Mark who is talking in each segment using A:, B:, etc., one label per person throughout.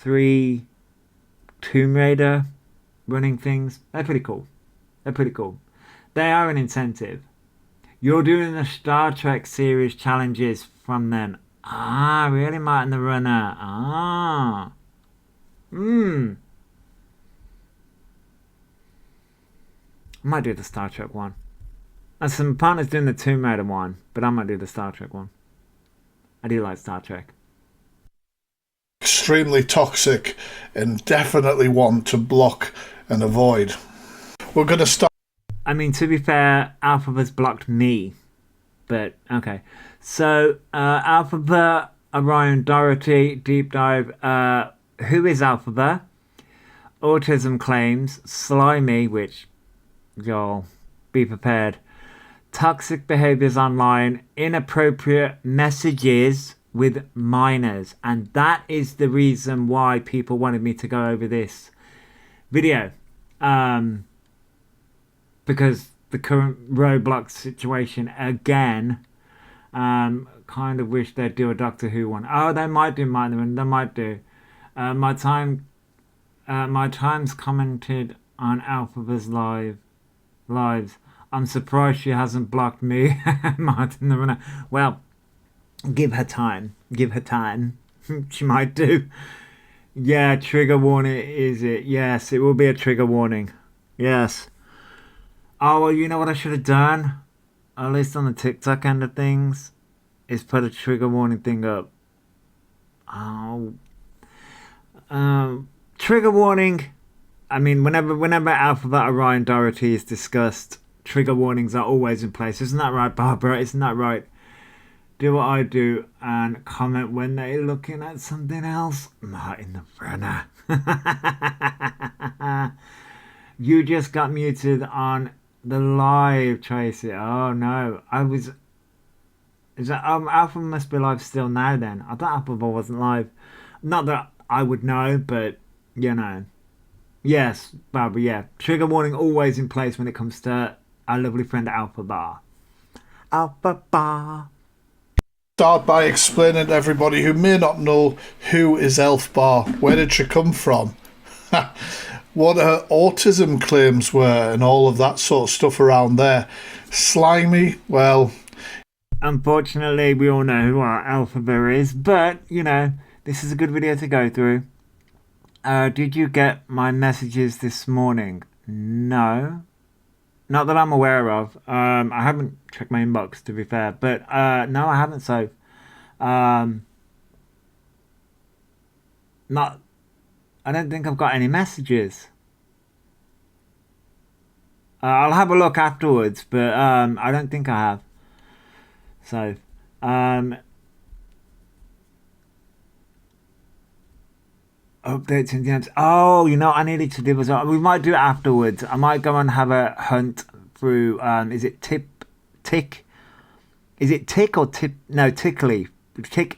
A: 3 Tomb Raider running things. They're pretty cool. They're pretty cool. They are an incentive. You're doing the Star Trek series challenges from then. Ah, really, Martin the Runner? Ah. I might do the Star Trek one. And some partners doing the Tomb Raider one, but I might do the Star Trek one. I do like Star Trek.
B: Extremely toxic and definitely one to block and avoid. We're going to start.
A: I mean, to be fair, Elphaba's blocked me. But, okay. So, Elphaba, Orion, Dorothy, deep dive. Who is Elphaba? Autism claims. Slimy, which, y'all, be prepared. Toxic behaviors online. Inappropriate messages with minors. And that is the reason why people wanted me to go over this video. Because the current Roblox situation again, kind of wish they'd do a Doctor Who one. Oh, they might do, they might do. My Times commented on Elphaba's lives. I'm surprised she hasn't blocked me, Martin the Runner. Well, give her time. Give her time. She might do. Yeah, trigger warning is it? Yes, it will be a trigger warning. Yes. Oh, well, you know what I should have done? At least on the TikTok end of things, is put a trigger warning thing up. Oh. Trigger warning. I mean, whenever Elphaba, Orion, Dorothy is discussed, trigger warnings are always in place. Isn't that right, Barbara? Isn't that right? Do what I do and comment when they're looking at something else. Martin the Runner. You just got muted on the live, Tracy. Oh no, is that Alpha must be live still now? Then I thought Alpha wasn't live. Not that I would know, but you know. Yes, Barbara. Yeah, trigger warning always in place when it comes to our lovely friend Elphaba. Elphaba.
B: Start by explaining to everybody who may not know who is Elphaba. Where did she come from? What her autism claims were and all of that sort of stuff around there. Slimy, well...
A: Unfortunately, we all know who our Elphaba is, but, you know, this is a good video to go through. Did you get my messages this morning? No. Not that I'm aware of. I haven't checked my inbox, to be fair, but no, I haven't, so... I don't think I've got any messages. I'll have a look afterwards, but I don't think I have. So, updates in the end. Oh, you know what I needed to do as well. We might do it afterwards. I might go and have a hunt through. Is it Tick? Is it Tick or Tip? No, Tick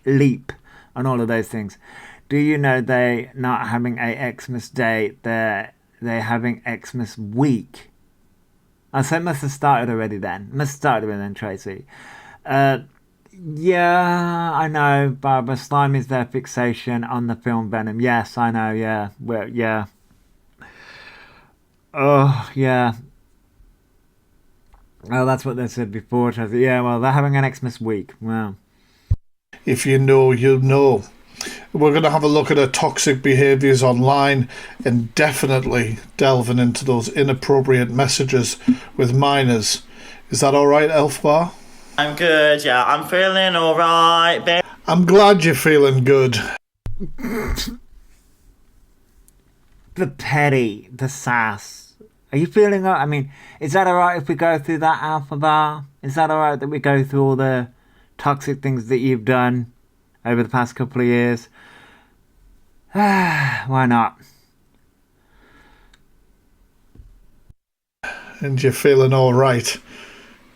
A: Leap, and all of those things. Do you know they not having a Xmas Day? They're having Xmas Week. Oh, so it must have started already then. It must have started already then, Tracy. Yeah, I know, Barbara. Slime is their fixation on the film Venom. Yes, I know, yeah. Well, yeah. Oh, yeah. Oh, that's what they said before, Tracy. Yeah, well, they're having an Xmas Week. Wow.
B: If you know, you know. We're going to have a look at her toxic behaviours online and definitely delving into those inappropriate messages with minors. Is that all right, Elphaba?
C: I'm good, yeah. I'm feeling all right, babe.
B: I'm glad you're feeling good.
A: The petty, the sass. Are you feeling... I mean, is that all right if we go through that, Elphaba? Is that all right that we go through all the toxic things that you've done over the past couple of years? Why not?
B: And you're feeling all right.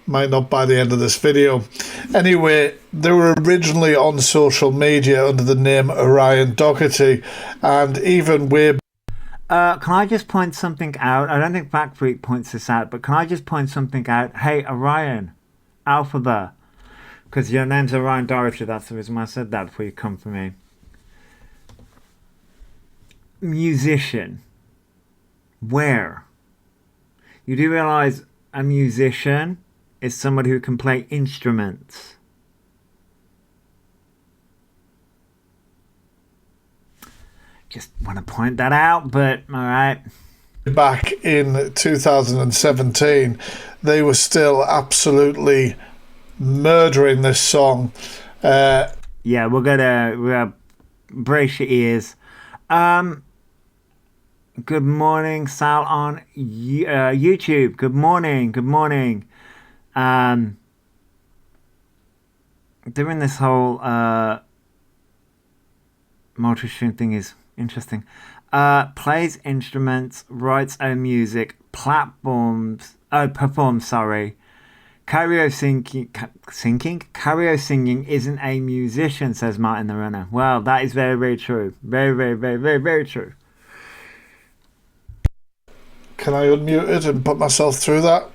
B: Might not by the end of this video. Anyway, they were originally on social media under the name Orion Doherty, and even way...
A: Can I just point something out? I don't think Back Freak points this out, but can I just point something out? Hey, Orion, Elphaba, because your name's Orion Doherty, that's the reason why I said that before you come for me. musician. Where? You do realize a musician is somebody who can play instruments. Just want to point that out, but alright.
B: Back in 2017, they were still absolutely murdering this song.
A: Yeah, we're gonna brace your ears. Good morning, Sal on YouTube. Good morning. Doing this whole multi-stream thing is interesting. Plays instruments, writes own music, performs. Karaoke singing isn't a musician, says Martin the Runner. Well, that is very, very true. Very true.
B: Can I unmute it and put myself through that?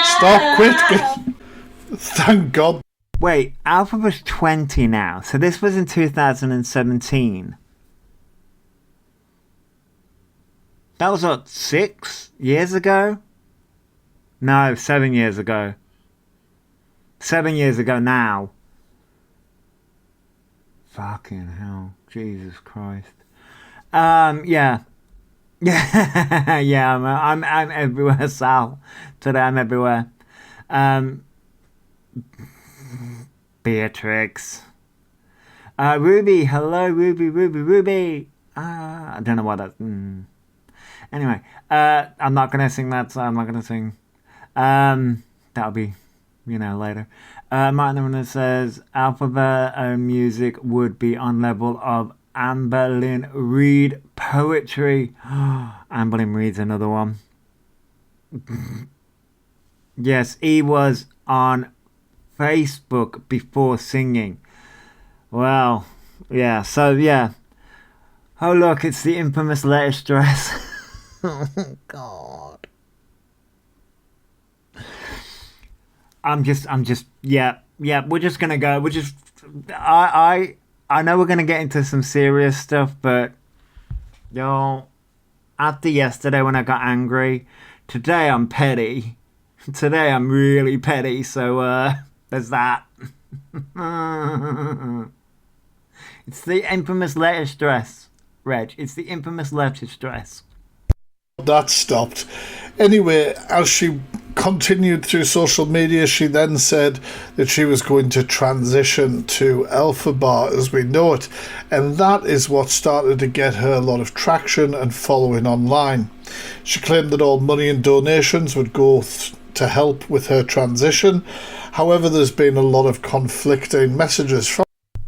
B: Stop, quit. Thank God.
A: Wait, Elphaba's 20 now, so this was in 2017. That was what, 6 years ago? No, 7 years ago. 7 years ago now. Fucking hell. Jesus Christ. Yeah. Yeah, I'm everywhere, Sal. Today I'm everywhere. Beatrix. Ruby, hello, Ruby. I don't know why that. Anyway, I'm not gonna sing that, so I'm not gonna sing. That'll be, later. Martin the Runner says Elphaba music would be on level of Amberlynn Reid poetry. Amberlynn Reid's another one. Yes, he was on Facebook before singing. Well, yeah, so yeah. Oh look, it's the infamous lettuce dress. Oh God. I'm just yeah, we're just gonna go. I know we're gonna get into some serious stuff, but after yesterday when I got angry, today I'm petty. Today I'm really petty, so there's that. It's the infamous lettuce dress, Reg. It's the infamous lettuce dress.
B: That stopped. Anyway, as she continued through social media, she then said that she was going to transition to Elphaba as we know it, and that is what started to get her a lot of traction and following online. She claimed that all money and donations would go to help with her transition. However, there's been a lot of conflicting messages from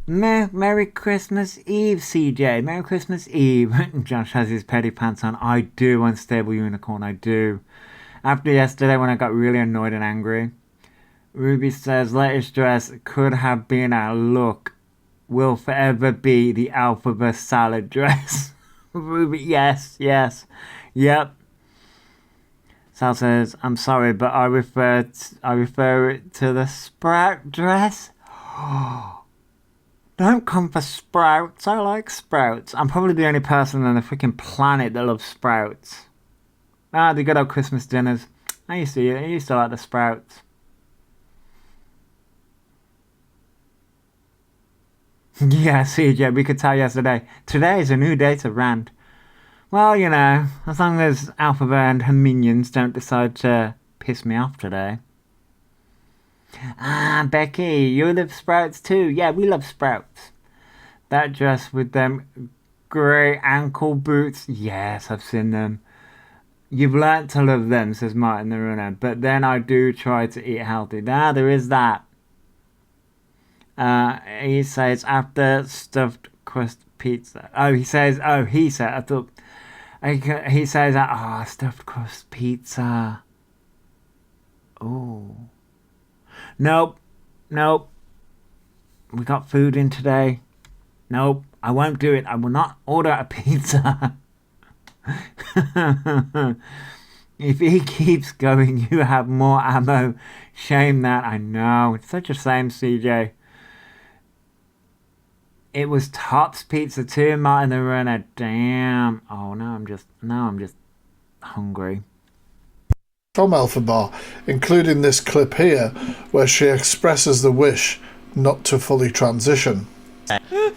A: Merry Christmas Eve, CJ. Merry Christmas Eve. Josh has his petty pants on. I do, Unstable Unicorn, I do. After yesterday when I got really annoyed and angry, Ruby says lettuce dress could have been our look. Will forever be the Elphaba salad dress. Ruby, yes. Yep. Sal says, I'm sorry, but I refer it to the sprout dress. Don't come for sprouts. I like sprouts. I'm probably the only person on the freaking planet that loves sprouts. The good old Christmas dinners. I used to like the sprouts. Yeah, CJ, we could tell yesterday. Today is a new day to rant. Well, as long as Elphaba and her minions don't decide to piss me off today. Becky, you love sprouts too? Yeah, we love sprouts. That dress with them grey ankle boots. Yes, I've seen them. You've learnt to love them, says Martin the Runner. But then I do try to eat healthy. There is that. He says after stuffed crust pizza. He said. I thought. He says stuffed crust pizza. Oh. Nope. We got food in today. Nope. I won't do it. I will not order a pizza. If he keeps going, you have more ammo. Shame that. I know. It's such a shame, CJ. It was Tops Pizza too, Martin the Runner. Damn. Oh, now I'm just hungry.
B: From Elphaba, including this clip here, where she expresses the wish not to fully transition.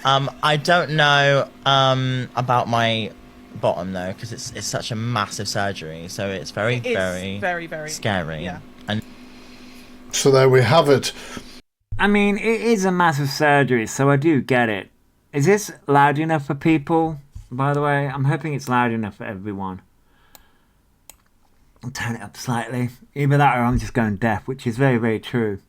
C: I don't know about my bottom though, because it's such a massive surgery, so it's very very scary.
D: Yeah.
C: And
B: So there we have it.
A: I mean, it is a massive surgery, so I do get it. Is this loud enough for people? By the way, I'm hoping it's loud enough for everyone. I'll turn it up slightly. Either that or I'm just going deaf, which is very, very true.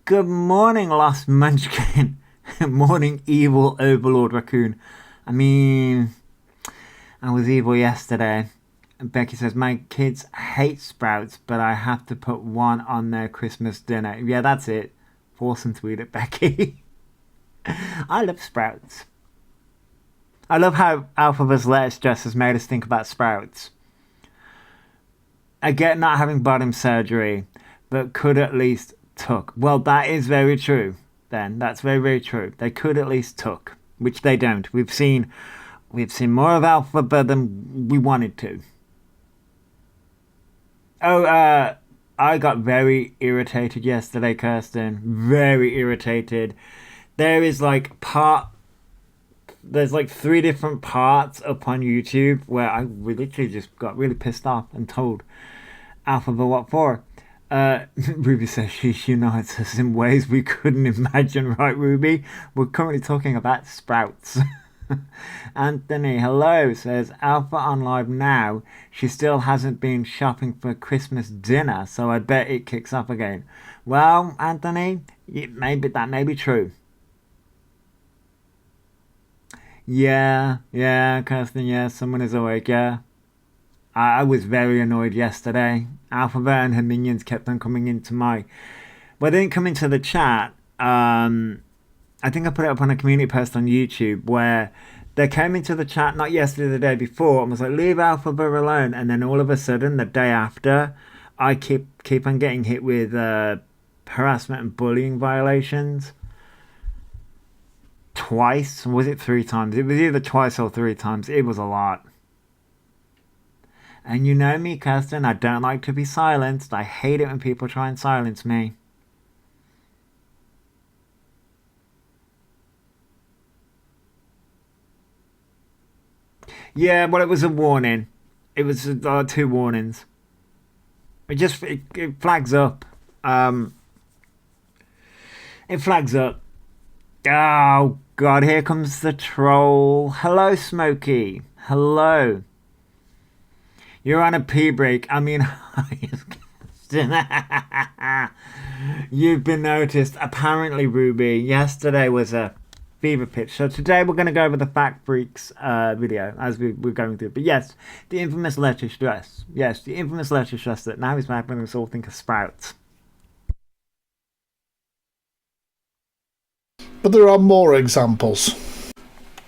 A: Good morning, Lost Munchkin. Morning, evil Overlord Raccoon. I mean, I was evil yesterday. Becky says, my kids hate Sprouts, but I have to put one on their Christmas dinner. Yeah, that's it. Force them to eat it, Becky. I love Sprouts. I love how Elphaba's Let's Dress has made us think about Sprouts. I get not having bottom surgery, but could at least tuck. Well, that is very true, then. That's very, very true. They could at least tuck, which they don't. We've seen more of Elphaba than we wanted to. Oh, I got very irritated yesterday, Kirsten. Very irritated. There's like 3 different parts up on YouTube where I literally just got really pissed off and told Elphaba what for. Ruby says she unites us in ways we couldn't imagine, right, Ruby? We're currently talking about Sprouts. Anthony, hello, says Alpha on live now. She still hasn't been shopping for Christmas dinner, so I bet it kicks off again. Well, Anthony, that may be true. Yeah, Kirsten, yeah, someone is awake, yeah. I was very annoyed yesterday. Elphaba and her minions kept on coming into my... Well, they didn't come into the chat. I think I put it up on a community post on YouTube where they came into the chat, not yesterday, the day before, and was like, leave Elphaba alone. And then all of a sudden, the day after, I keep on getting hit with harassment and bullying violations. Twice? Was it 3 times? It was either twice or 3 times. It was a lot. And you know me, Kirsten, I don't like to be silenced. I hate it when people try and silence me. Yeah, well, it was a warning. It was 2 warnings. It flags up. It flags up. Oh, God, here comes the troll. Hello, Smokey. Hello. You're on a pee break. I mean, you've been noticed. Apparently, Ruby, yesterday was a fever pitch. So today we're going to go over the Fact Freaks video as we're going through. But yes, the infamous lettuce dress. Yes, the infamous lettuce dress that now is making us all think of Sprouts.
B: But there are more examples.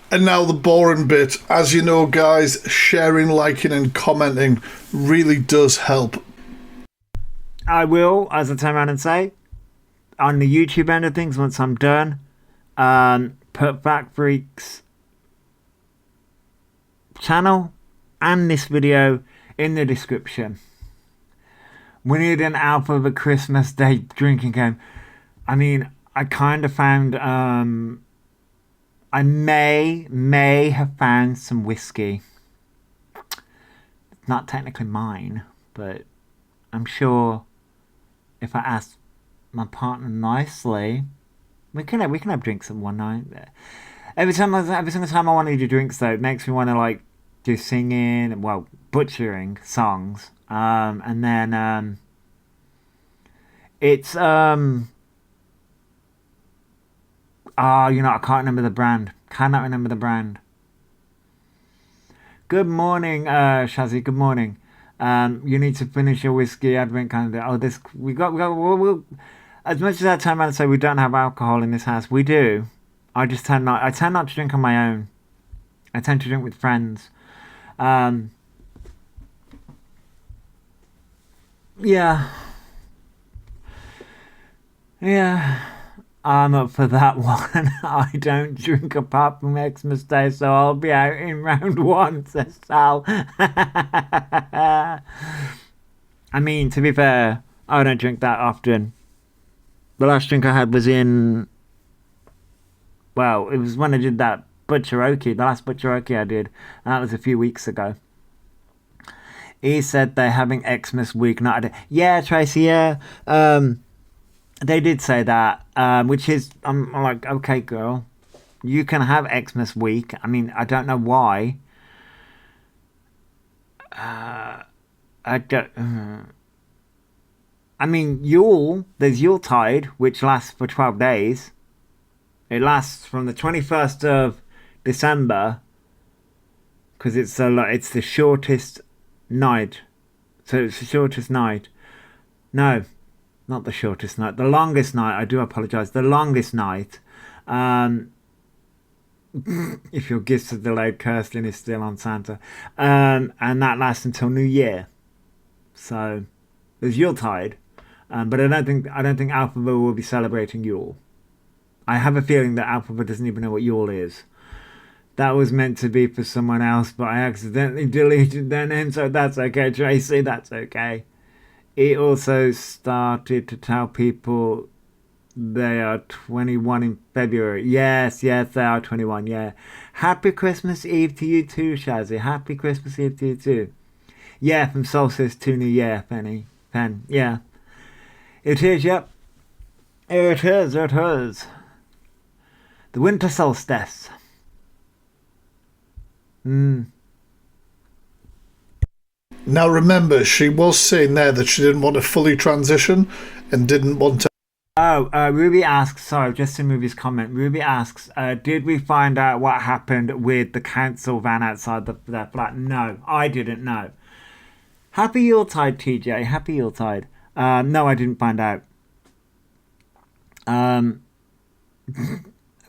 B: And now the boring bit. As you know, guys, sharing, liking and commenting really does help.
A: I will, as I turn around and say, on the YouTube end of things, once I'm done, put Fact Freaks channel and this video in the description. We need an Elphaba Christmas Day drinking game. I mean, I kind of found, I may have found some whiskey. It's not technically mine, but I'm sure if I ask my partner nicely, we can have drinks at one night. Every single time I want to do drinks, though, it makes me want to like do singing, well, butchering songs, and then it's I can't remember the brand. Cannot remember the brand. Good morning, Shazzy. Good morning. You need to finish your whiskey advent calendar. Oh, we'll, as much as I turn around and say we don't have alcohol in this house, we do. I tend not to drink on my own. I tend to drink with friends. Yeah. Yeah. I'm up for that one. I don't drink apart from Xmas Day, so I'll be out in round one, says Sal. I mean, to be fair, I don't drink that often. The last drink I had was in. Well, it was when I did that butcheroki, the last butcheroki I did. And that was a few weeks ago. He said they're having Xmas week, not a day. Yeah, Tracy, yeah. They did say that, which is, I'm like, okay, girl, you can have Xmas week. I mean, I don't know why. I don't. I mean, there's Yuletide, which lasts for 12 days. It lasts from the 21st of December, because it's the shortest night. So it's the shortest night. No, not the shortest night. The longest night. I do apologise. The longest night. If your gifts are delayed, Kirsten is still on Santa. And that lasts until New Year. So there's Yuletide. But I don't think Elphaba will be celebrating Yule. I have a feeling that Elphaba doesn't even know what Yule is. That was meant to be for someone else, but I accidentally deleted their name, so that's okay, Tracy, that's okay. He also started to tell people they are 21 in February. Yes, they are 21, yeah. Happy Christmas Eve to you too, Shazzy. Happy Christmas Eve to you too. Yeah, from solstice to New Year, Pen, yeah. It is, yep. It is. The winter solstice.
B: Now remember, she was saying there that she didn't want to fully transition and didn't want to.
A: Ruby asks, sorry, just to move his comment. Ruby asks, did we find out what happened with the council van outside their flat? No, I didn't know. Happy Yuletide, TJ. Happy Yuletide. No, I didn't find out.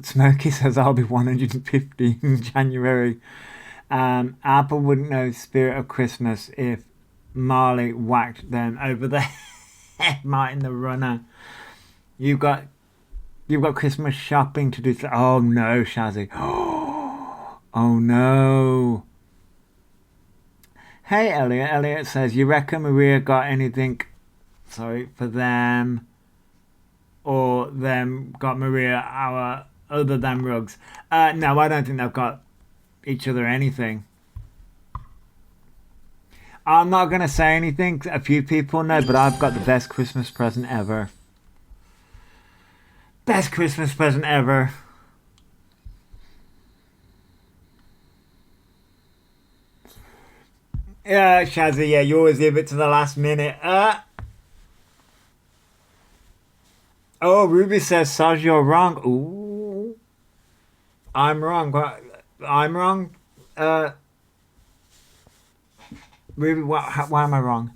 A: Smokey says I'll be 150 in January. Apple wouldn't know spirit of Christmas if Marley whacked them over the head. Martin the runner. You've got Christmas shopping to do. Oh no, Shazzy. Oh no. Hey Elliot. Elliot says, you reckon Maria got anything for them, or them got Maria our other than rugs? No, I don't think they've got each other anything. I'm not gonna say anything. A few people know, but I've got the best Christmas present ever. Best Christmas present ever. Yeah, Shazzy, yeah, you always leave it to the last minute. Oh, Ruby says, Saj, you're wrong. Ooh. I'm wrong. I'm wrong. Ruby, why am I wrong?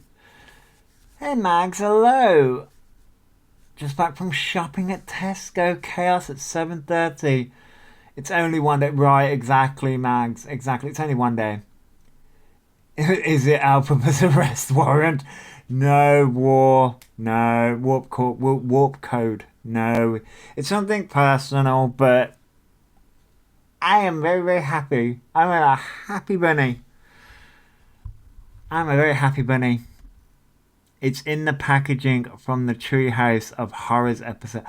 A: Hey, Mags, hello. Just back from shopping at Tesco. Chaos at 7:30. It's only one day. Right, exactly, Mags. Exactly. It's only one day. Is it Elphaba's arrest warrant? No, war. No. Warp code. No. It's something personal, but I am very, very happy. I'm a happy bunny. I'm a very happy bunny. It's in the packaging from the Treehouse of Horrors episode.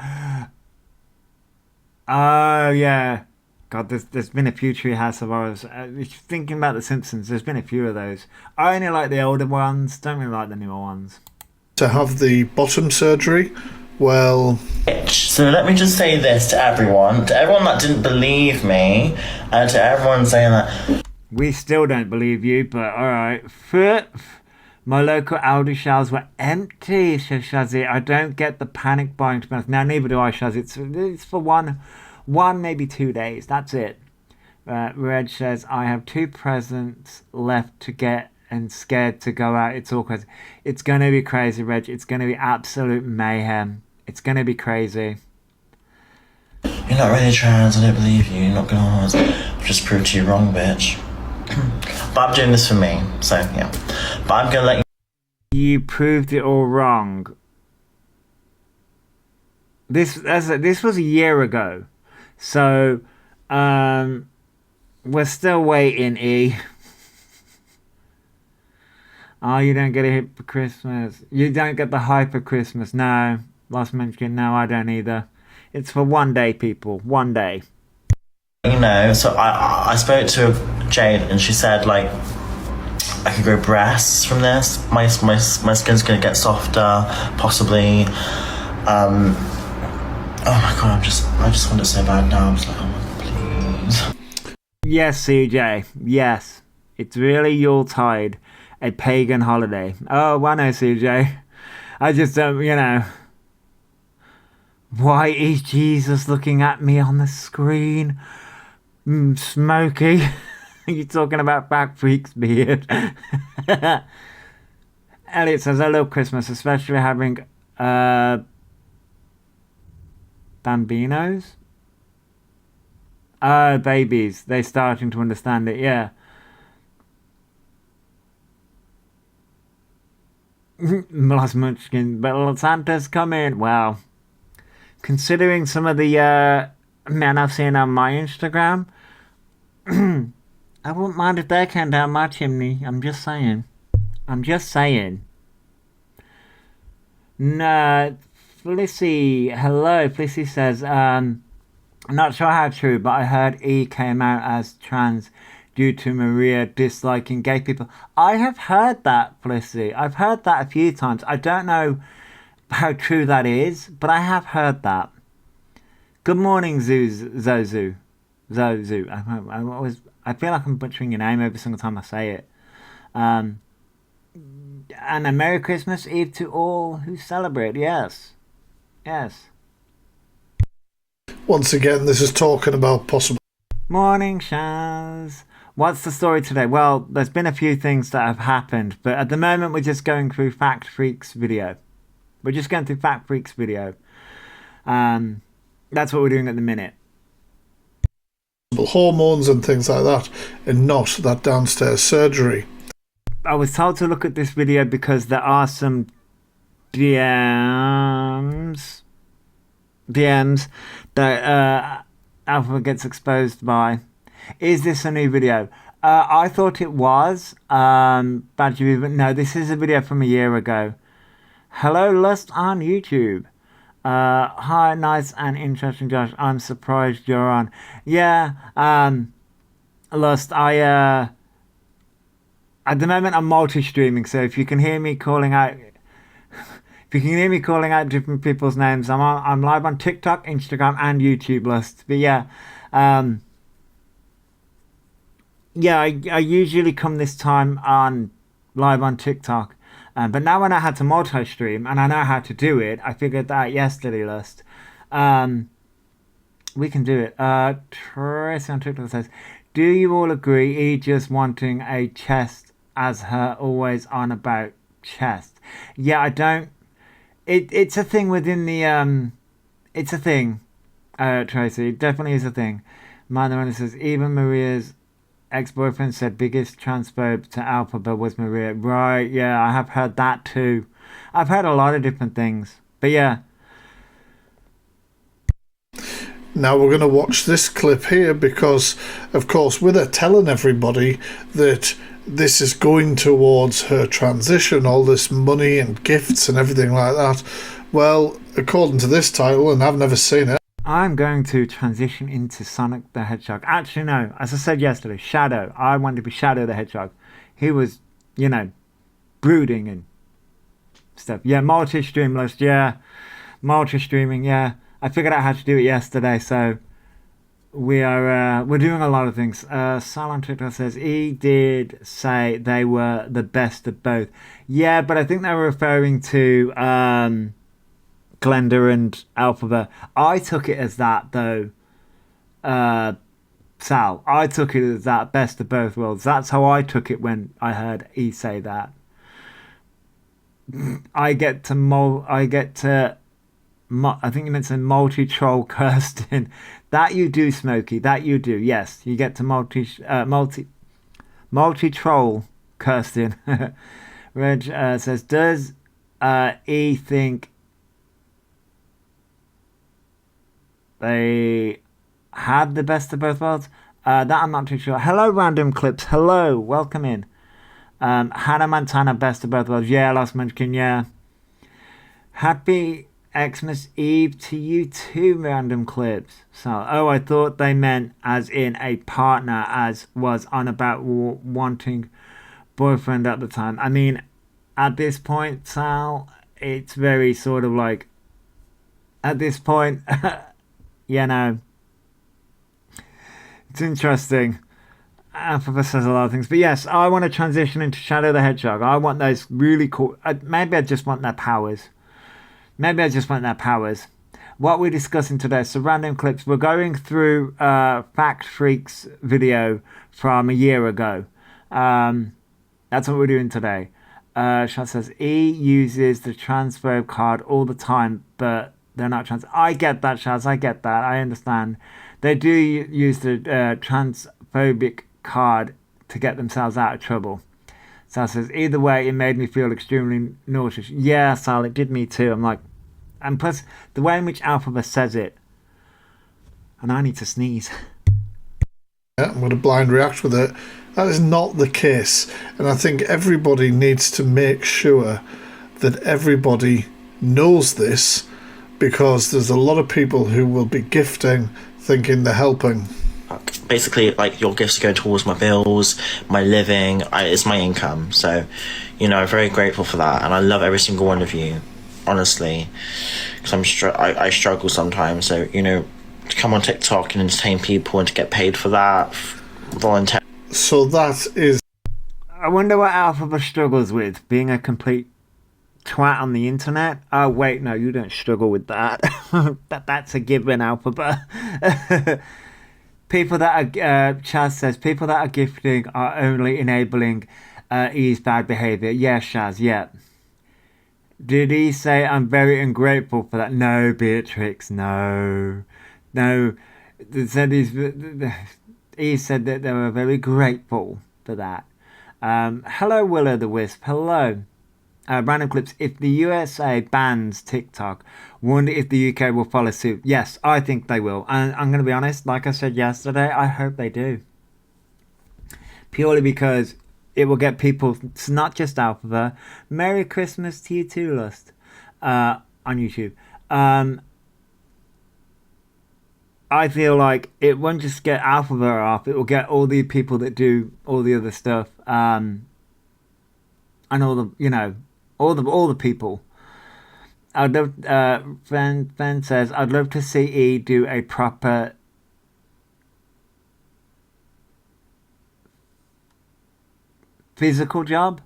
A: Oh, yeah. God, there's been a few Treehouse of Horrors. Thinking about The Simpsons, there's been a few of those. I only like the older ones. Don't really like the newer ones.
B: To have the bottom surgery, well...
C: So let me just say this to everyone that didn't believe me, and to everyone saying that...
A: We still don't believe you, but alright. My local Aldi shelves were empty, says Shazzy. I don't get the panic buying, to be honest. Now, neither do I, Shazzy. It's for one, maybe 2 days. That's it. Reg says, I have 2 presents left to get and scared to go out. It's all crazy. It's going to be crazy, Reg. It's going to be absolute mayhem. It's going to be crazy.
C: You're not really trans. I don't believe you. You're not going to. I've just proved you wrong, bitch. But I'm doing this for me, so yeah. But I'm gonna let you
A: You proved it all wrong. This was a year ago, so we're still waiting. E. Oh, you don't get a hit for Christmas. You don't get the hype for Christmas. No, Lost Munchkin. No, I don't either. It's for one day, people. One day.
C: You know, so I spoke to Jade and she said like I could grow breasts from this. My skin's gonna get softer, possibly. Oh my god, I just want it so bad now. I'm just like, oh my god, please.
A: Yes, CJ. Yes. It's really Yuletide, a pagan holiday. Oh, I know, CJ. I just don't, Why is Jesus looking at me on the screen? Smokey. You're talking about Back Freak's beard. Elliot says, I love Christmas, especially having bambinos. Oh, babies. They're starting to understand it, yeah. Lost Munchkin, but Santa's coming. Wow. Considering some of the men I've seen on my Instagram, I wouldn't mind if they came down my chimney. I'm just saying. No, Felicity. Hello, Felicity says, I'm not sure how true, but I heard E came out as trans due to Maria disliking gay people. I have heard that, Felicity. I've heard that a few times. I don't know how true that is, but I have heard that. Good morning, Zozu. I feel like I'm butchering your name every single time I say it. And a Merry Christmas Eve to all who celebrate. Yes.
B: Once again, this is talking about possible.
A: Morning, Shaz. What's the story today? Well, there's been a few things that have happened, but at the moment we're just going through Fact Freak's video. That's what we're doing at the minute.
B: Hormones and things like that, and not that downstairs surgery.
A: I was told to look at this video because there are some DMs that Alpha gets exposed by. Is this a new video? I thought it was. Badger, but no, this is a video from a year ago. Hello, Lust on YouTube. Hi, nice and interesting, Josh. I'm surprised you're on. Yeah, Lust, at the moment I'm multi-streaming, so if you can hear me calling out different people's names, I'm live on TikTok, Instagram, and YouTube, Lust. But yeah, I usually come this time on live on TikTok. But now when I had to multi-stream and I know how to do it, I figured that out yesterday, Lust. We can do it. Tracy on TikTok says, do you all agree E just wanting a chest as her always on about chest? Yeah, I don't. It's a thing within the it's a thing. Tracy, it definitely is a thing. Mine says even Maria's ex-boyfriend said biggest transphobe to Elphaba was Maria. Right, yeah, I have heard that too. I've heard a lot of different things. But yeah.
B: Now we're going to watch this clip here because, of course, with her telling everybody that this is going towards her transition, all this money and gifts and everything like that. Well, according to this title, and I've never seen it,
A: I'm going to transition into Sonic the Hedgehog. Actually, no. As I said yesterday, Shadow. I wanted to be Shadow the Hedgehog. He was, brooding and stuff. Yeah, multi-stream list. Yeah, multi-streaming. Yeah, I figured out how to do it yesterday. So we're doing a lot of things. Sal on TikTok says he did say they were the best of both. Yeah, but I think they were referring to Glenda and Elphaba. I took it as that though. Sal, I took it as that best of both worlds. That's how I took it when I heard E say that. I think you meant to multi-troll Kirsten. That you do, Smokey. That you do. Yes, you get to multi-troll Kirsten. Reg says, does E think they had the best of both worlds? That I'm not too sure. Hello, Random Clips. Hello, welcome in. Hannah Montana, best of both worlds. Yeah, Lost Munchkin, yeah. Happy Xmas Eve to you too, Random Clips. So, oh, I thought they meant as in a partner, as was on about wanting boyfriend at the time. I mean, at this point, Sal, it's very sort of like, at this point, you know, it's interesting. Elphaba says a lot of things, but yes, I want to transition into Shadow the Hedgehog. I want those really cool. Maybe I just want their powers. What we're discussing today, so Random Clips, we're going through Fact Freak's video from a year ago. That's what we're doing today. Shaz says, E uses the transphobe card all the time, but they're not trans. I get that, Shaz. I get that. I understand. They do use the transphobic card to get themselves out of trouble. Sal says, either way, it made me feel extremely nauseous. Yeah, Sal, it did me too. I'm like, and plus, the way in which Elphaba says it, and I need to sneeze.
B: Yeah, I'm going to blind react with it. That is not the case. And I think everybody needs to make sure that everybody knows this, because there's a lot of people who will be gifting thinking they're helping.
C: Basically, like, your gifts go towards my bills, my living, it's my income. So, you know, I'm very grateful for that, and I love every single one of you, honestly, because I struggle sometimes. So, you know, to come on TikTok and entertain people and to get paid for that, volunteer.
B: So that is.
A: I wonder what Elphaba struggles with, being a complete twat on the internet. Oh wait, no, you don't struggle with that. That's a given, Elphaba. People that are, Chaz says, people that are gifting are only enabling E's bad behaviour. Yeah, Shaz, yeah. Did he say I'm very ungrateful for that? No, Beatrix, no. He said he said that they were very grateful for that. Hello, Willow the Wisp. Hello. Random Clips. If the USA bans TikTok, wonder if the UK will follow suit. Yes, I think they will. And I'm going to be honest, like I said yesterday, I hope they do. Purely because it will get people, it's not just Elphaba. Merry Christmas to you too, Lust. On YouTube. I feel like it won't just get Elphaba off, it will get all the people that do all the other stuff. And all the, you know, all the people. I'd love. Ben says, I'd love to see E do a proper physical job.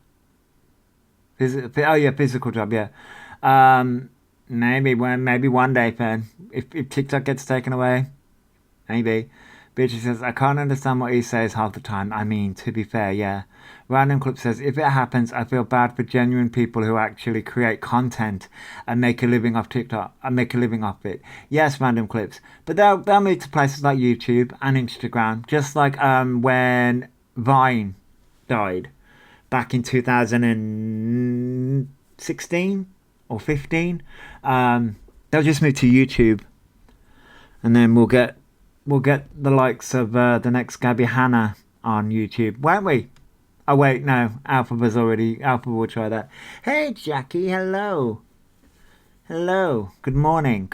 A: Physical job. Yeah. Maybe one day, Ben. If TikTok gets taken away, maybe. Beatrice says, I can't understand what he says half the time. I mean, to be fair, yeah. Random Clip says, if it happens, I feel bad for genuine people who actually create content and make a living off TikTok and make a living off it. Yes, Random Clips. But they'll move to places like YouTube and Instagram, just like when Vine died back in 2016 or 15. They'll just move to YouTube, and then we'll get the likes of the next Gabby Hanna on YouTube, won't we? Oh wait, no, Elphaba will try that. Hey Jackie, hello. Good morning.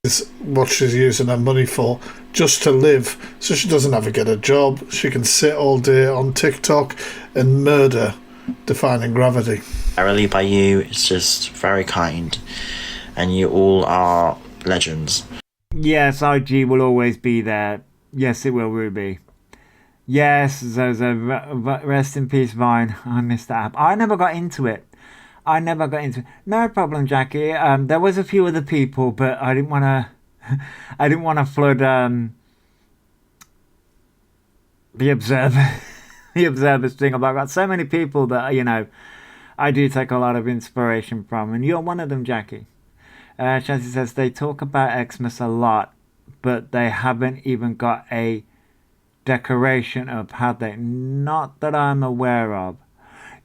B: Is what she's using her money for, just to live, so she doesn't have to get a job. She can sit all day on TikTok and murder Defying Gravity.
C: Entirely by you, it's just very kind, and you all are legends.
A: Yes, IG will always be there. Yes, it will, Ruby. Yes, Zozo, rest in peace, Vine. I missed that app. I never got into it. No problem, Jackie. There was a few other people, but I didn't want to. I didn't want to flood the Observer, the Observer's thing. I've got so many people that I do take a lot of inspiration from, and you're one of them, Jackie. Chelsea says they talk about Xmas a lot, but they haven't even got a decoration up, have they? Not that I'm aware of.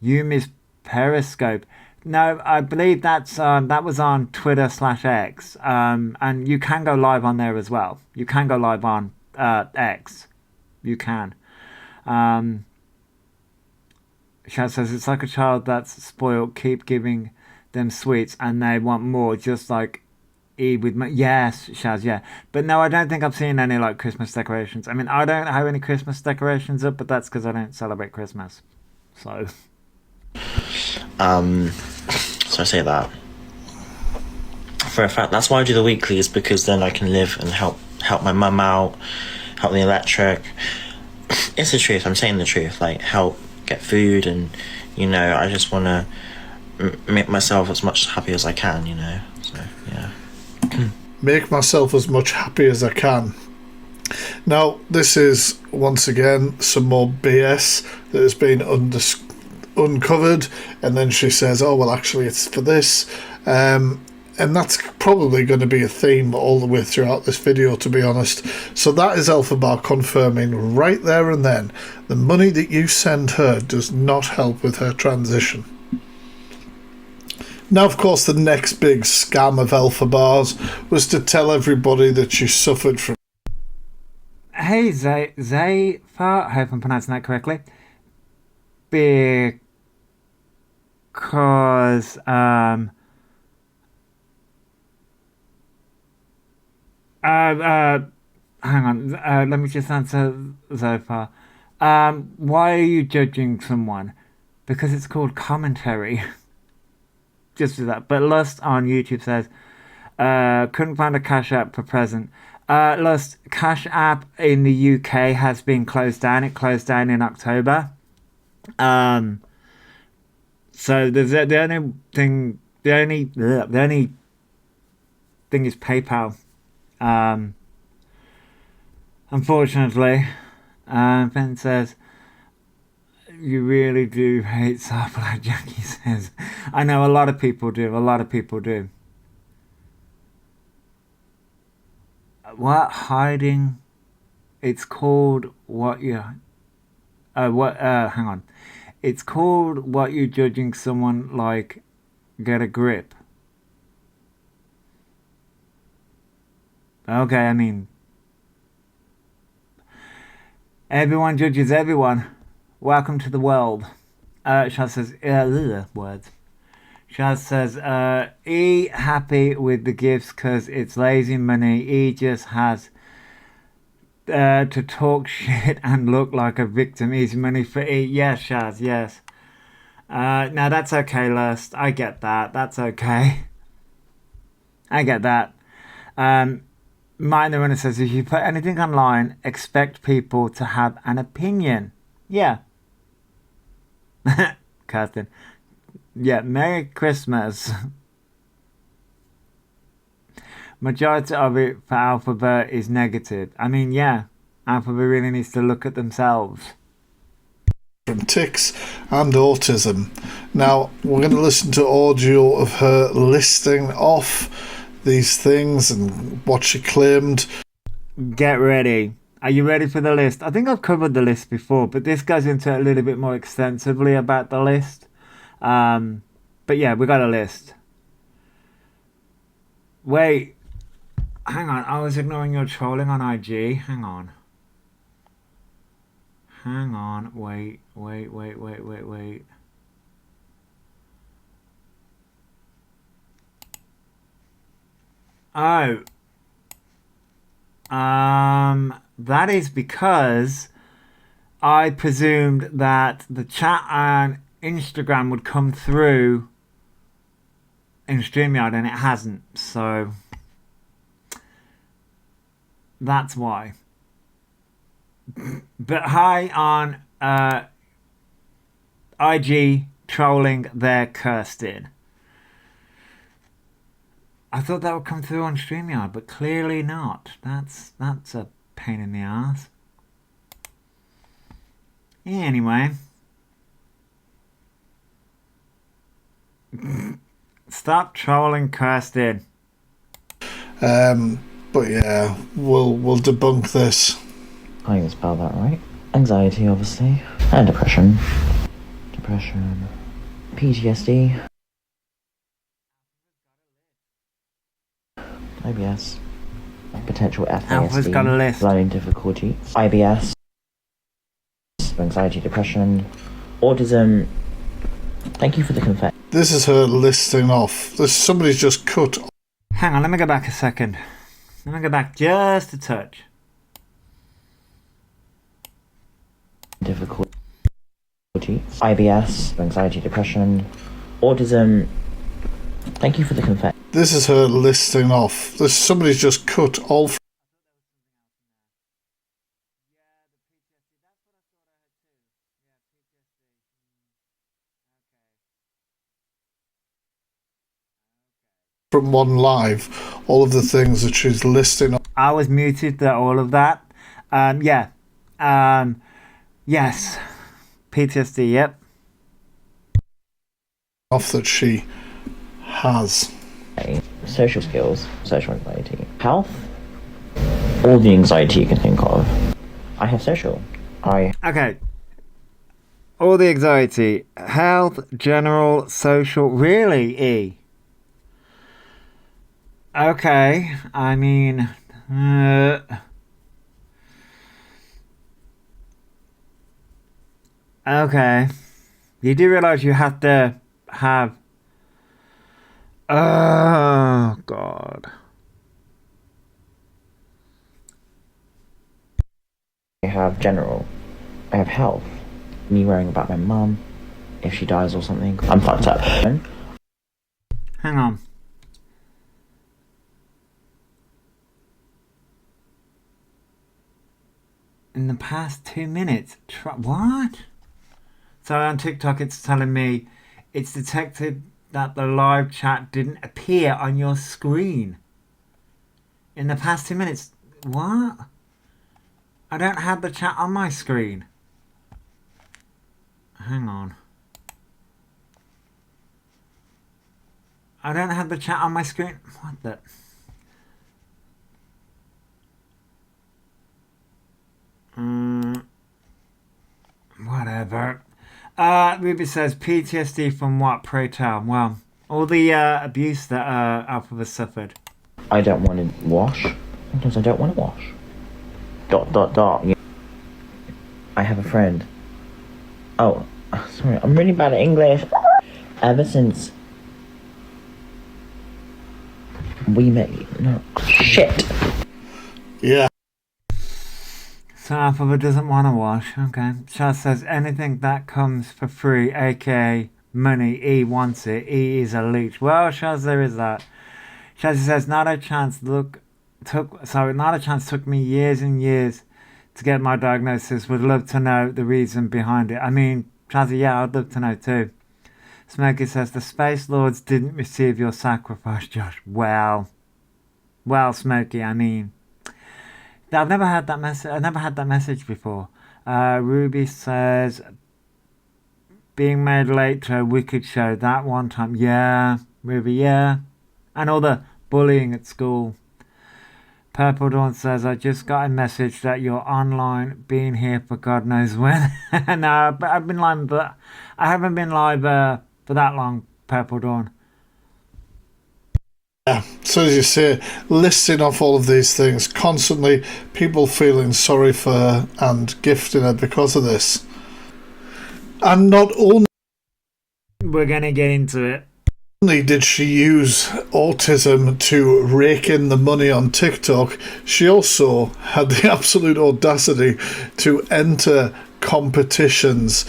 A: You miss Periscope. No, I believe that was on Twitter/X. And you can go live on there as well. You can go live on X. You can. Shaz says it's like a child that's spoiled. Keep giving them sweets and they want more, just like Eve with yes, Shaz, yeah. But no, I don't think I've seen any like Christmas decorations. I mean, I don't have any Christmas decorations up, but that's because I don't celebrate Christmas. So
C: So I say that for a fact. That's why I do the weeklies, because then I can live and help my mum out, help the electric. It's the truth. I'm saying the truth. Like, help get food, and I just want to make myself as much happy as I can. So yeah.
B: Make myself as much happy as I can. Now, this is once again some more BS that has been uncovered, and then she says, oh well, actually it's for this, and that's probably going to be a theme all the way throughout this video, to be honest. So that is Elphaba confirming right there and then the money that you send her does not help with her transition. Now, of course, the next big scam of Elphaba's was to tell everybody that she suffered from...
A: Hey, Zayfa, I hope I'm pronouncing that correctly. Because, hang on, let me just answer Zayfa. Why are you judging someone? Because it's called commentary. Just do that. But Lust on YouTube says, couldn't find a Cash App for present. Lust, Cash App in the UK has been closed down. It closed down in October. So there's the only thing is PayPal. Unfortunately, Ben says, you really do hate Sarpla, Jackie says. I know a lot of people do. What hiding? It's called what you. Hang on. It's called what you're judging someone like. Get a grip. Okay, I mean, everyone judges everyone. Welcome to the world. Shaz says, words. Shaz says, E happy with the gifts because it's lazy money. E just has to talk shit and look like a victim. Easy money for E. Yes, Shaz, yes. Now that's okay, Lust. I get that. That's okay. I get that. Mine the runner says, if you put anything online, expect people to have an opinion. Yeah. Kirsten. Yeah, Merry Christmas. Majority of it for Elphaba is negative. I mean, yeah, Elphaba really needs to look at themselves.
B: From tics and autism. Now, we're going to listen to audio of her listing off these things and what she claimed.
A: Get ready. Are you ready for the list? I think I've covered the list before, but this goes into a little bit more extensively about the list. But yeah, we got a list. Wait. Hang on. I was ignoring your trolling on IG. Hang on. Wait. Oh. That is because I presumed that the chat on Instagram would come through in StreamYard and it hasn't, so that's why. But hi on IG trolling there, Kirsten. I thought that would come through on StreamYard, but clearly not. That's a pain in the ass. Anyway. Stop trolling, Kirsten.
B: But yeah, we'll debunk this.
C: I can spell that right. Anxiety, obviously, and depression. depression, PTSD, IBS, potential
A: Alpha's got a list.
C: learning difficulties, IBS, anxiety, depression, autism. Thank you for the confession.
B: This is her listing off. Somebody's just cut.
A: Hang on, let me go back a second. Let me go back just a touch.
C: Difficulties, IBS, anxiety, depression, autism. Thank you for the confession.
B: This is her listing off. Somebody's just cut all from one live, all of the things that she's listing
A: I was muted, all of that. Yes. PTSD, yep.
B: off that she has.
C: Social skills, social anxiety, health, all the anxiety you can think of. I have social.
A: Okay. All the anxiety. Health, general, social. Really, E? Okay. I mean... okay. You do realise you have to have... Oh, God.
C: I have general. I have health. Me worrying about my mum, if she dies or something. I'm fucked up.
A: Hang on. In the past 2 minutes? What? So on TikTok it's telling me it's detected that the live chat didn't appear on your screen. In the past 2 minutes? What? I don't have the chat on my screen. Hang on. I don't have the chat on my screen. What the... whatever. Ruby says, PTSD from what, pray tell? Well, all the abuse that Elphaba suffered.
C: I don't want to wash. Sometimes I don't want to wash. ... I have a friend. Oh, sorry, I'm really bad at English. Ever since we met you. No. Shit.
B: Yeah.
A: So Elphaba doesn't want to wash. Okay. Chaz says, anything that comes for free, aka money, E wants it. E is a leech. Well, Chaz, there is that. Chaz says, not a chance took me years and years to get my diagnosis. Would love to know the reason behind it. I mean, Chazzy, yeah, I'd love to know too. Smokey says, the Space Lords didn't receive your sacrifice, Josh. Well, Smokey, I mean, I've never had that message. I've never had that message before. Ruby says, being made late to a Wicked show that one time. Yeah, Ruby, yeah. And all the bullying at school. Purple Dawn says, I just got a message that you're online, been here for God knows when. No, but I've been live, but I haven't been live for that long, Purple Dawn.
B: Yeah, so as you say, listing off all of these things, constantly people feeling sorry for her and gifting her because of this. And not only
A: we're going to get into it.
B: Did she use autism to rake in the money on TikTok, she also had the absolute audacity to enter competitions.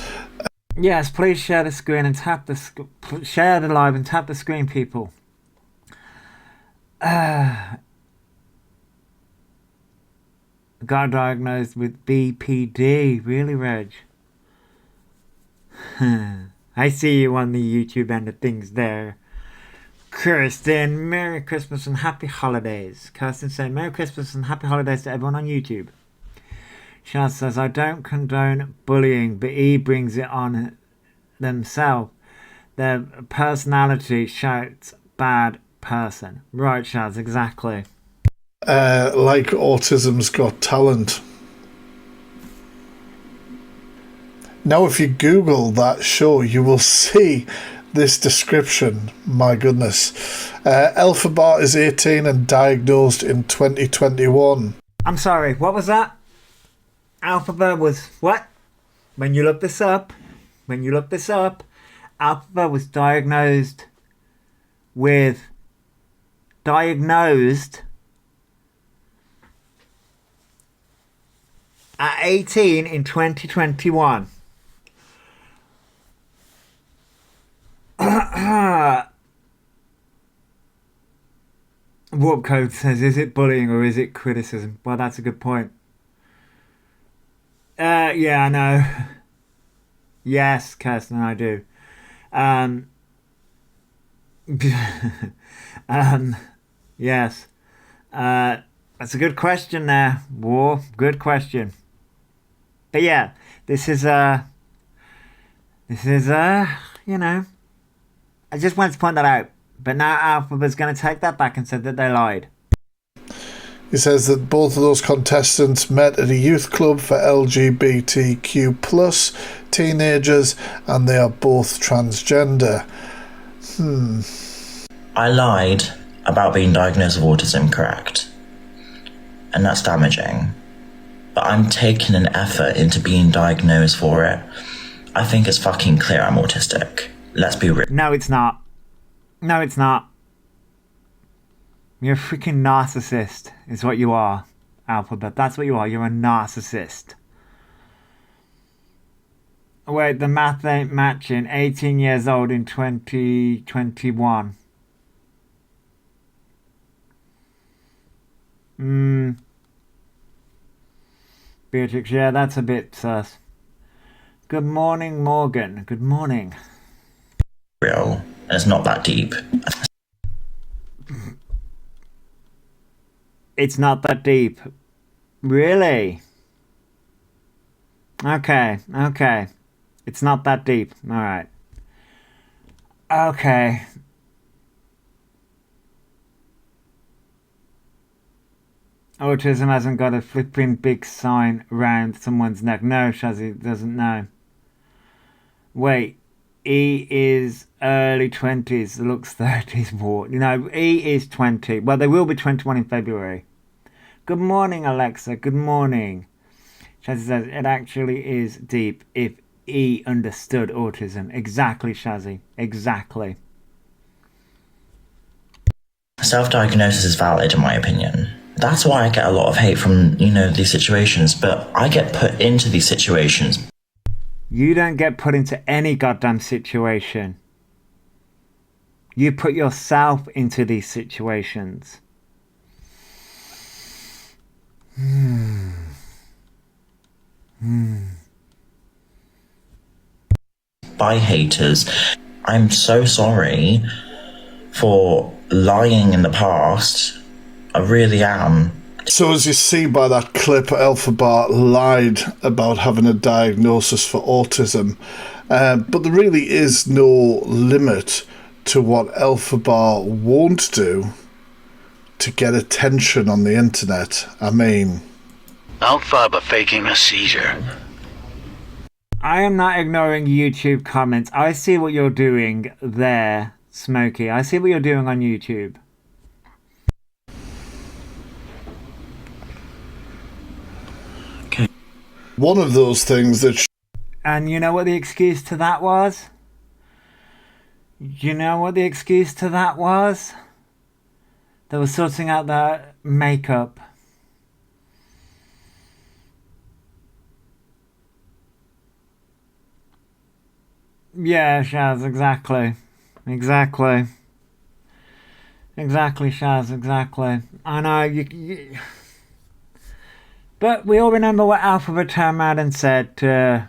A: Yes, please share the screen and share the live and tap the screen, people. Got diagnosed with BPD. Really, Reg? I see you on the YouTube end of things there. Kirsten, Merry Christmas and Happy Holidays. Kirsten saying, Merry Christmas and Happy Holidays to everyone on YouTube. Shaz says, I don't condone bullying, but E brings it on themselves. Their personality shouts bad person. Right, Shaz, exactly.
B: Like Autism's Got Talent. Now, if you Google that show, you will see this description. My goodness. Elphaba is 18 and diagnosed in 2021.
A: I'm sorry, what was that? Elphaba was what? When you look this up, Elphaba was diagnosed at 18 in 2021. Warp Code says, is it bullying or is it criticism? Well, that's a good point. Yeah, I know. Yes, Kirsten, I do. Yes. That's a good question there, War. Good question. But yeah, this is you know, I just wanted to point that out. But now Alphaba's going to take that back and said that they lied.
B: He says that both of those contestants met at a youth club for LGBTQ plus teenagers, and they are both transgender.
C: I lied about being diagnosed with autism, correct? And that's damaging. But I'm taking an effort into being diagnosed for it. I think it's fucking clear I'm autistic. Let's be real.
A: No, it's not. No, it's not. You're a freaking narcissist, is what you are, Alphabet. That's what you are. You're a narcissist. Wait, the math ain't matching. 18 years old in 2021. Beatrix, yeah, that's a bit sus. Good morning, Morgan. Good morning.
C: Real. And it's not that deep.
A: It's not that deep. Really? Okay. It's not that deep. Alright. Okay. Autism hasn't got a flipping big sign around someone's neck. No, Shazzy doesn't know. Wait. E is early 20s, looks 30s more. You know, E is 20. Well, they will be 21 in February. Good morning, Alexa. Good morning. Shazzy says, it actually is deep if E understood autism. Exactly, Shazzy. Exactly.
C: Self-diagnosis is valid, in my opinion. That's why I get a lot of hate from, these situations, but I get put into these situations.
A: You don't get put into any goddamn situation. You put yourself into these situations.
C: By haters. I'm so sorry for lying in the past. I really am.
B: So as you see by that clip, Elphaba lied about having a diagnosis for autism, but there really is no limit to what Elphaba won't do to get attention on the internet. I mean...
D: Elphaba faking a seizure.
A: I am not ignoring YouTube comments. I see what you're doing there, Smokey. I see what you're doing on YouTube.
B: One of those things that...
A: And you know what the excuse to that was? You know what the excuse to that was? They were sorting out their makeup. Yeah, Shaz, exactly. Exactly, Shaz, exactly. I know, you... But we all remember what Alphaba turned around and said to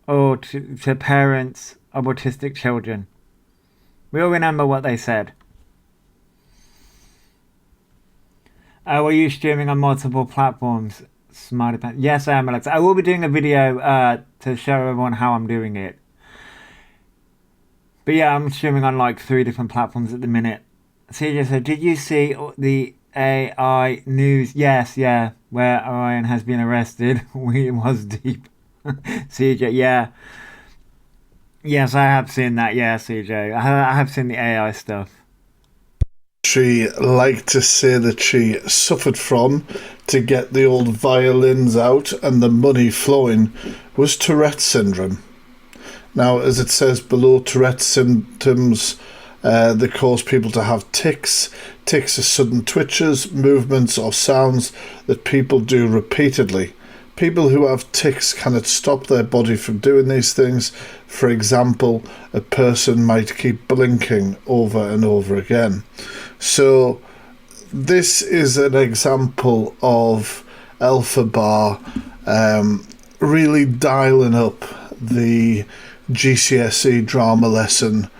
A: parents of autistic children. We all remember what they said. Were you streaming on multiple platforms? Smarty Pants. Yes, I am, Alexa. I will be doing a video to show everyone how I'm doing it. But yeah, I'm streaming on like 3 different platforms at the minute. CJ said, did you see the AI news? Yes, yeah, where Orion has been arrested. It was deep. CJ, yeah. Yes, I have seen that. Yeah, CJ. I have seen the AI stuff.
B: She liked to say that she suffered from to get the old violins out and the money flowing was Tourette's syndrome. Now, as it says below, Tourette's symptoms that cause people to have tics. Tics are sudden twitches, movements, or sounds that people do repeatedly. People who have tics cannot stop their body from doing these things. For example, a person might keep blinking over and over again. So, this is an example of Elphaba really dialing up the GCSE drama lesson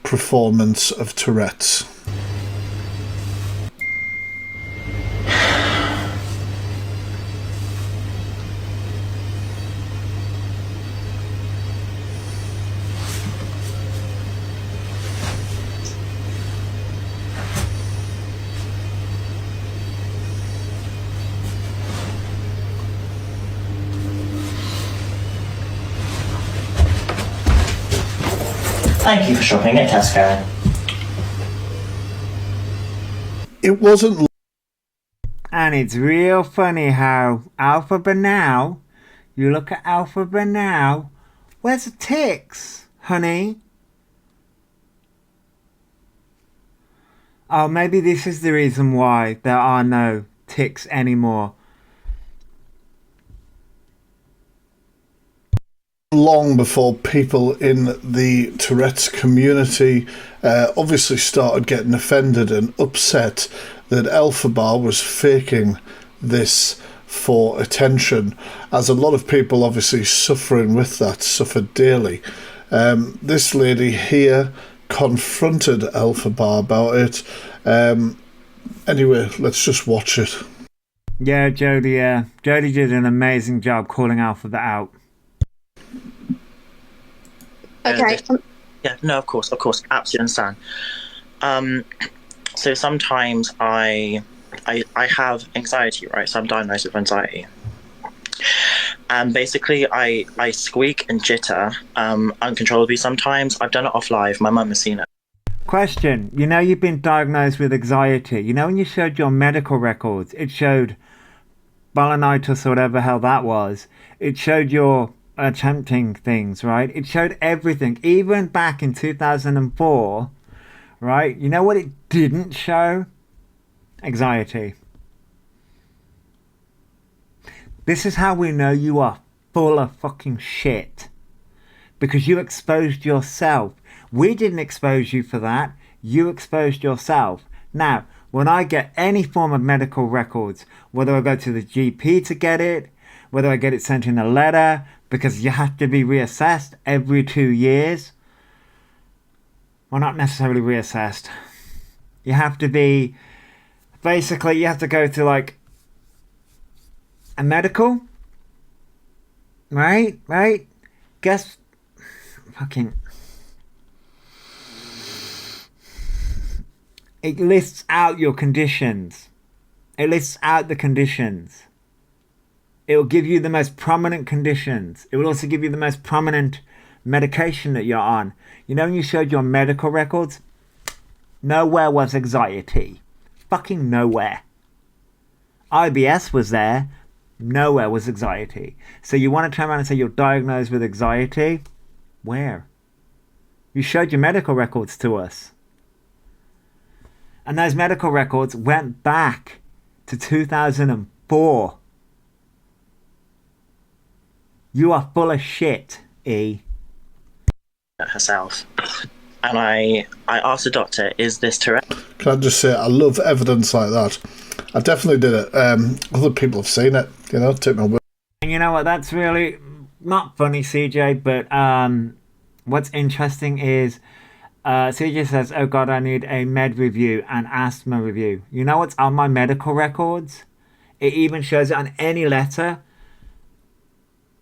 B: performance of Tourette's.
C: Thank you for shopping at Tesco.
B: It wasn't.
A: And it's real funny how Elphaba now, you look at Elphaba now, where's the ticks, honey? Oh, maybe this is the reason why there are no ticks anymore.
B: Long before people in the Tourette's community obviously started getting offended and upset that Elphaba was faking this for attention, as a lot of people obviously suffering with that suffered daily. This lady here confronted Elphaba about it. Anyway, let's just watch it.
A: Yeah, Jodie did an amazing job calling Elphaba out.
E: Okay.
C: Yeah, no, of course, absolutely understand. So sometimes I have anxiety, right? So I'm diagnosed with anxiety, and basically I squeak and jitter uncontrollably sometimes. I've done it off live. My mum has seen it.
A: Question, you know you've been diagnosed with anxiety. You know when you showed your medical records, it showed balanitis or whatever hell that was. It showed your attempting things, right? It showed everything, even back in 2004, right? You know what it didn't show? Anxiety. This is how we know you are full of fucking shit. Because you exposed yourself. We didn't expose you for that. You exposed yourself. Now, when I get any form of medical records, whether I go to the GP to get it, whether I get it sent in a letter, because you have to be reassessed every 2 years. Well, not necessarily reassessed. You have to be, basically, you have to go to like a medical. Right? Guess, fucking, it lists out your conditions. It lists out the conditions. It will give you the most prominent conditions. It will also give you the most prominent medication that you're on. You know when you showed your medical records? Nowhere was anxiety. Fucking nowhere. IBS was there. Nowhere was anxiety. So you want to turn around and say you're diagnosed with anxiety? Where? You showed your medical records to us. And those medical records went back to 2004. You are full of shit, E.
C: Herself. And I asked the doctor, is this Tourette?
B: Can I just say, I love evidence like that. I definitely did it. Other people have seen it, take my word.
A: And you know what, that's really not funny, CJ, but what's interesting is CJ says, oh God, I need a med review and asthma review. You know what's on my medical records? It even shows it on any letter.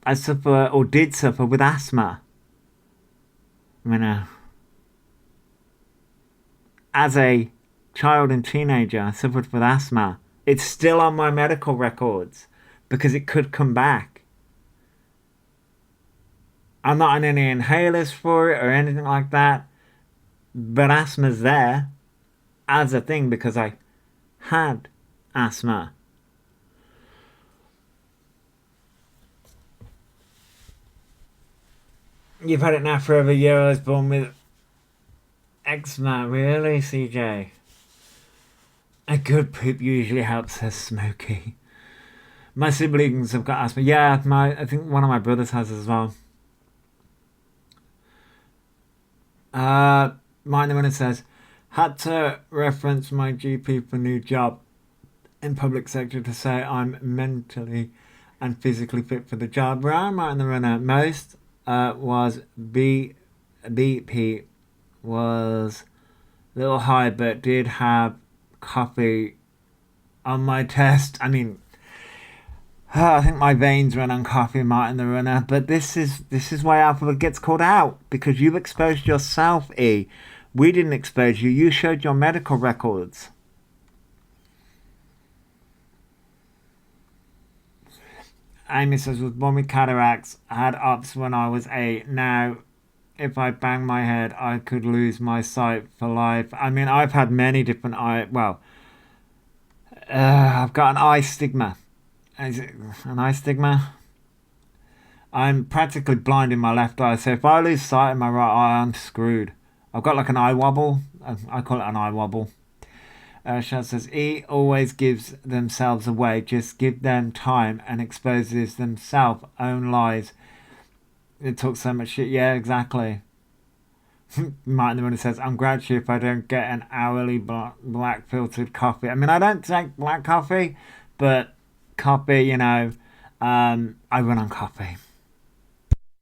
A: I suffer or did suffer with asthma. I mean, as a child and teenager, I suffered with asthma. It's still on my medical records because it could come back. I'm not on any inhalers for it or anything like that. But asthma's there as a thing because I had asthma. You've had it now for over a year. I was born with eczema. Really, CJ? A good poop usually helps her smoky. My siblings have got asthma. Yeah, I think one of my brothers has as well. Mine the one that says, had to reference my GP for new job in public sector to say I'm mentally and physically fit for the job. Where I'm right in the runner. Most was BP was a little high, but did have coffee on my test. I mean, I think my veins run on coffee, Martin the Runner. But this is why Elphaba gets called out, because you've exposed yourself, E. We didn't expose you. You showed your medical records. Amy says, was born with cataracts, had ups when I was 8. Now, if I bang my head, I could lose my sight for life. I mean, I've had many different I've got an eye stigma. Is it an eye stigma? I'm practically blind in my left eye, so if I lose sight in my right eye, I'm screwed. I've got like an eye wobble. I call it an eye wobble. Shaz says, E always gives themselves away. Just give them time and exposes themselves own lies. It talks so much shit. Yeah, exactly. Martin the one who says, I'm grouchy if I don't get an hourly black filtered coffee. I mean, I don't take black coffee, but coffee, you know, I run on coffee.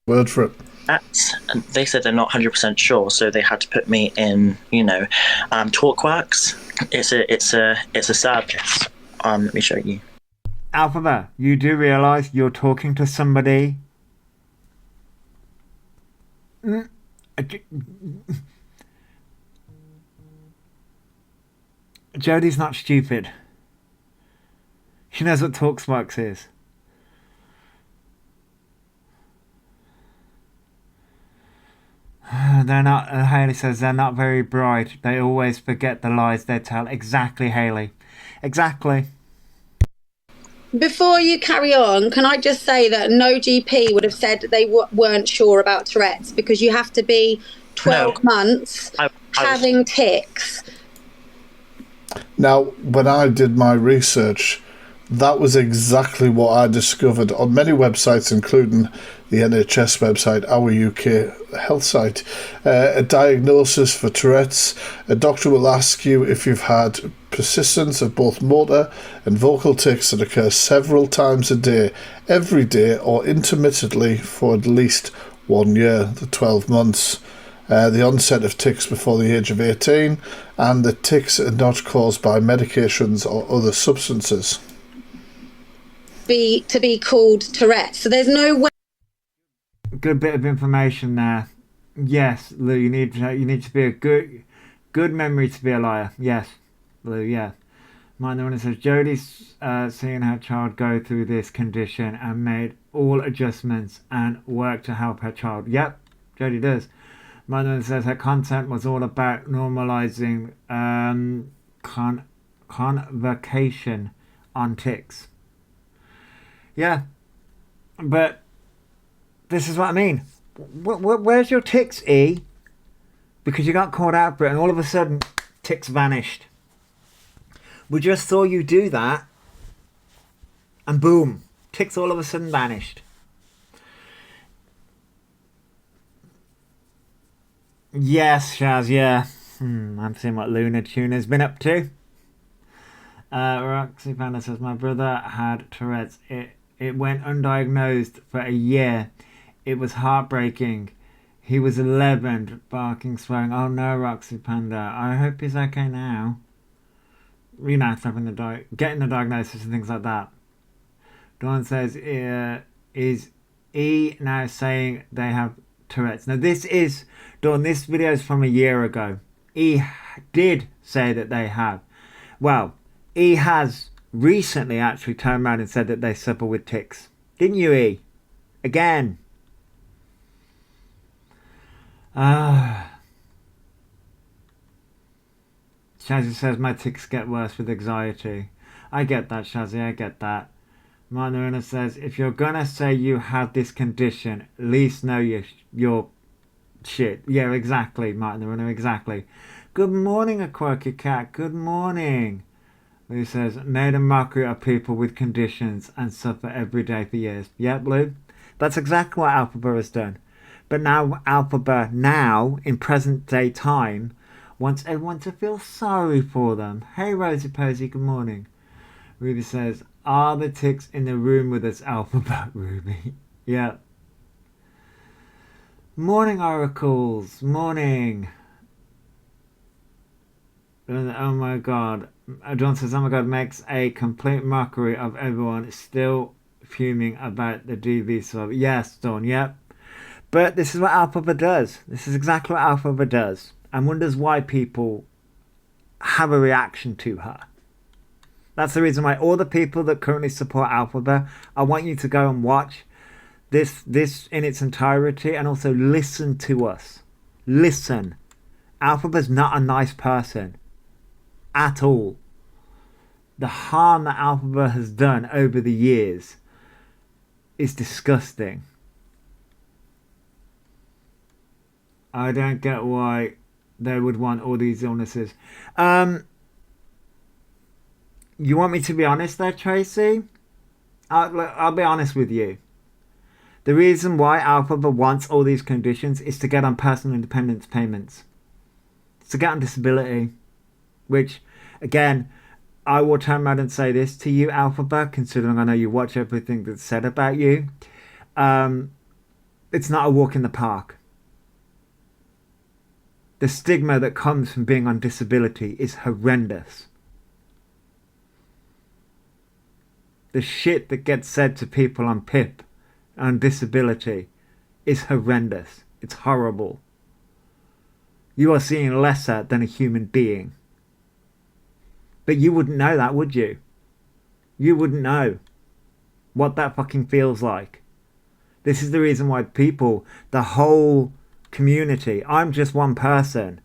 B: Word for it.
C: They said they're not 100% sure, so they had to put me in, TalkWorks. It's a service. Let me show you.
A: Elphaba, you do realise you're talking to somebody. Jodie's not stupid. She knows what TalkWorks is. They're not. Haley says they're not very bright. They always forget the lies they tell. Exactly, Haley. Exactly.
E: Before you carry on, can I just say that no GP would have said they weren't sure about Tourette's, because you have to be 12 months having tics.
B: Now, when I did my research, that was exactly what I discovered on many websites, including the NHS website, Our UK Health site. A diagnosis for Tourette's. A doctor will ask you if you've had persistence of both motor and vocal tics that occur several times a day, every day, or intermittently for at least 1 year, the 12 months. The onset of tics before the age of 18, and the tics are not caused by medications or other substances.
E: To be called Tourette's. So there's no way.
A: Good bit of information there. Yes, Lou, you need to be a good memory to be a liar. Yes, Lou, yeah. Mine the one that says Jodie's seeing her child go through this condition and made all adjustments and worked to help her child. Yep, Jodie does. Mine the one that says her content was all about normalising convocation on tics. Yeah, but this is what I mean. Where's your tics, E? Because you got called out for it and all of a sudden tics vanished. We just saw you do that and boom, tics all of a sudden vanished. Yes, Shaz, yeah. I'm seeing what Luna Tuna's been up to. Roxy Panda says, my brother had Tourette's. It went undiagnosed for a year. It was heartbreaking. He was 11, barking, swearing. Oh no, Roxy Panda. I hope he's okay now. You know, getting the diagnosis and things like that. Dawn says, is E now saying they have Tourette's? Now this is, Dawn, this video is from a year ago. E did say that they have. Well, E has recently actually turned around and said that they suffer with tics. Didn't you, E? Again. Shazzy says my tics get worse with anxiety. I get that, Shazzy, I get that. Marina says, if you're gonna say you have this condition, at least know your shit. Yeah, exactly, Martina, exactly. Good morning, a quirky cat. Good morning. Lou says, made a mockery of people with conditions and suffer every day for years. Yep, Lou. That's exactly what Elphaba has done. But now Elphaba, in present day time, wants everyone to feel sorry for them. Hey, Rosie Posey, good morning. Ruby says, are the ticks in the room with us, Elphaba? Ruby. Yeah. Morning, oracles. Morning. Oh my god. John says, oh my god, makes a complete mockery of everyone still fuming about the DV sub. Yes, Dawn, yep. But this is what Elphaba does. This is exactly what Elphaba does. And wonders why people have a reaction to her. That's the reason why all the people that currently support Elphaba, I want you to go and watch this in its entirety and also listen to us. Listen. Elphaba's not a nice person. At all. The harm that Elphaba has done over the years is disgusting. I don't get why they would want all these illnesses. You want me to be honest there, Tracy? I'll be honest with you. The reason why Elphaba wants all these conditions is to get on personal independence payments. It's to get on disability. Which, again, I will turn around and say this to you, Elphaba, considering I know you watch everything that's said about you. It's not a walk in the park. The stigma that comes from being on disability is horrendous. The shit that gets said to people on PIP, on disability, is horrendous. It's horrible. You are seeing lesser than a human being. But you wouldn't know that, would you? You wouldn't know what that fucking feels like. This is the reason why people, the whole community, I'm just one person,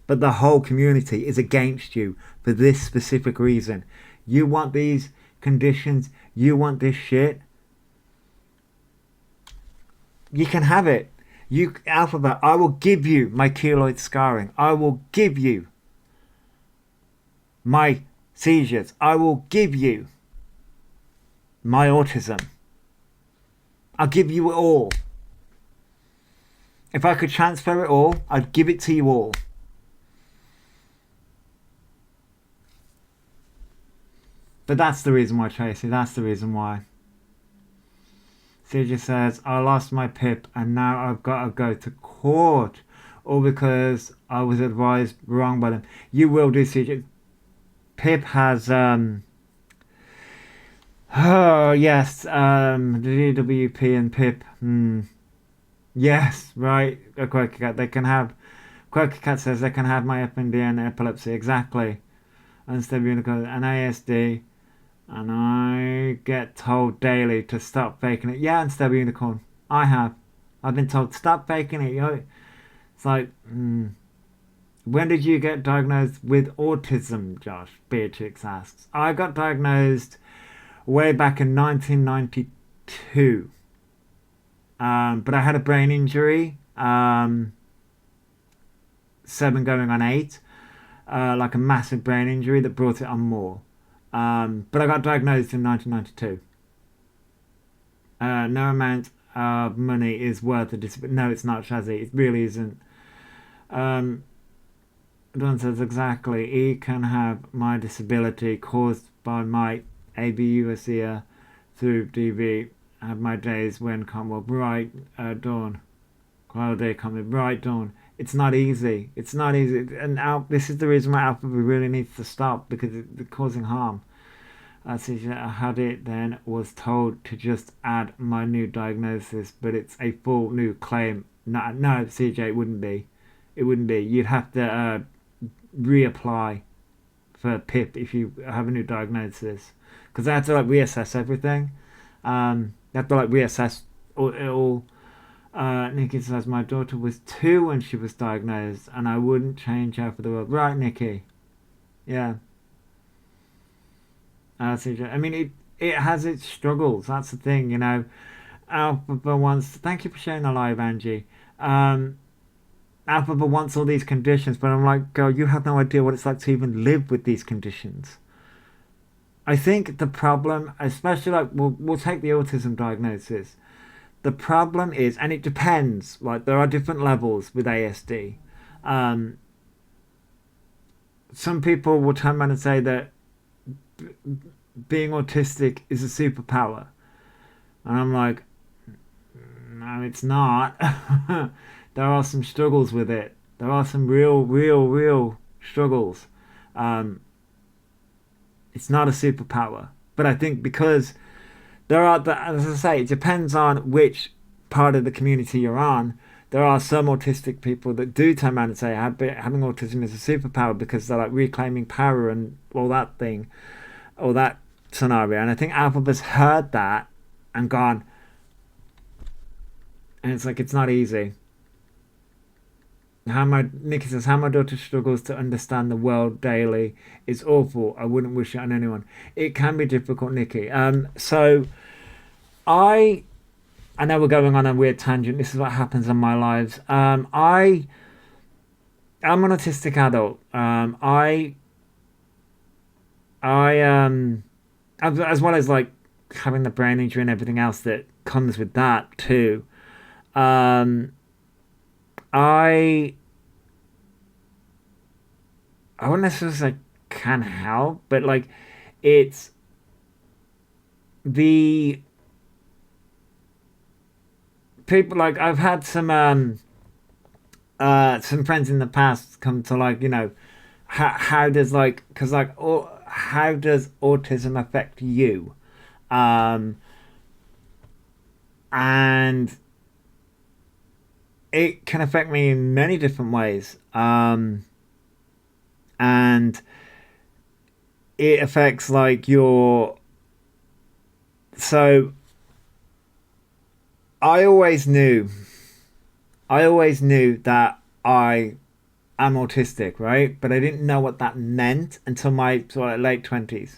A: but the whole community is against you for this specific reason. You want these conditions, you want this shit, you can have it. You, Elphaba, I will give you my keloid scarring. I will give you my seizures. I will give you my autism. I'll give you it all. If I could transfer it all, I'd give it to you all. But that's the reason why, Tracy. That's the reason why. CJ says, I lost my PIP and now I've got to go to court. All because I was advised wrong by them. You will do, CJ. PIP has, oh yes, the DWP and PIP. Yes, right. A Quirky Cat. They can have. Quirky Cat says they can have my FND and epilepsy. Exactly. Unstable unicorn and ASD. And I get told daily to stop faking it. Yeah, unstable unicorn. I have. I've been told stop faking it. It's like, when did you get diagnosed with autism, Josh? Beatrix asks. I got diagnosed way back in 1992. But I had a brain injury, 7 going on 8, like a massive brain injury that brought it on more. But I got diagnosed in 1992. No amount of money is worth a disability. No, it's not, Shazzy. It really isn't. Don says exactly. He can have my disability caused by my ABUSEA through DV. Have my days when come well, right, Dawn. While they come right, Dawn. It's not easy. It's not easy. And this is the reason why Elphaba really needs to stop, because it's causing harm. I had it then, was told to just add my new diagnosis, but it's a full new claim. No, CJ, it wouldn't be. It wouldn't be. You'd have to reapply for PIP if you have a new diagnosis, because they have to reassess everything. They have to reassess it all. Nikki says, my daughter was 2 when she was diagnosed, and I wouldn't change her for the world. Right, Nikki? Yeah. I mean, it has its struggles. That's the thing, you know. Alphaba wants... Thank you for sharing the live, Angie. Alphaba wants all these conditions, but I'm like, girl, you have no idea what it's like to even live with these conditions. I think the problem, especially like, we'll take the autism diagnosis. The problem is, and it depends, like there are different levels with ASD. Some people will turn around and say that being autistic is a superpower. And I'm like, no, it's not. There are some struggles with it. There are some real struggles. It's not a superpower. But I think because there are, as I say, it depends on which part of the community you're on. There are some autistic people that do turn around and say having autism is a superpower because they're like reclaiming power and all that thing, all that scenario. And I think Alphaba's heard that and gone, and it's like, it's not easy. Nikki says, how my daughter struggles to understand the world daily is awful. I wouldn't wish it on anyone. It can be difficult, Nikki. So I know we're going on a weird tangent. This is what happens in my lives. I'm an autistic adult. As well as like having the brain injury and everything else that comes with that too. I wouldn't necessarily say can help, but like it's the people, like I've had some friends in the past come to like, you know, how does like, because like how does autism affect you, and it can affect me in many different ways, and it affects like your, so I always knew that I am autistic, right? But I didn't know what that meant until my sort of late 20s.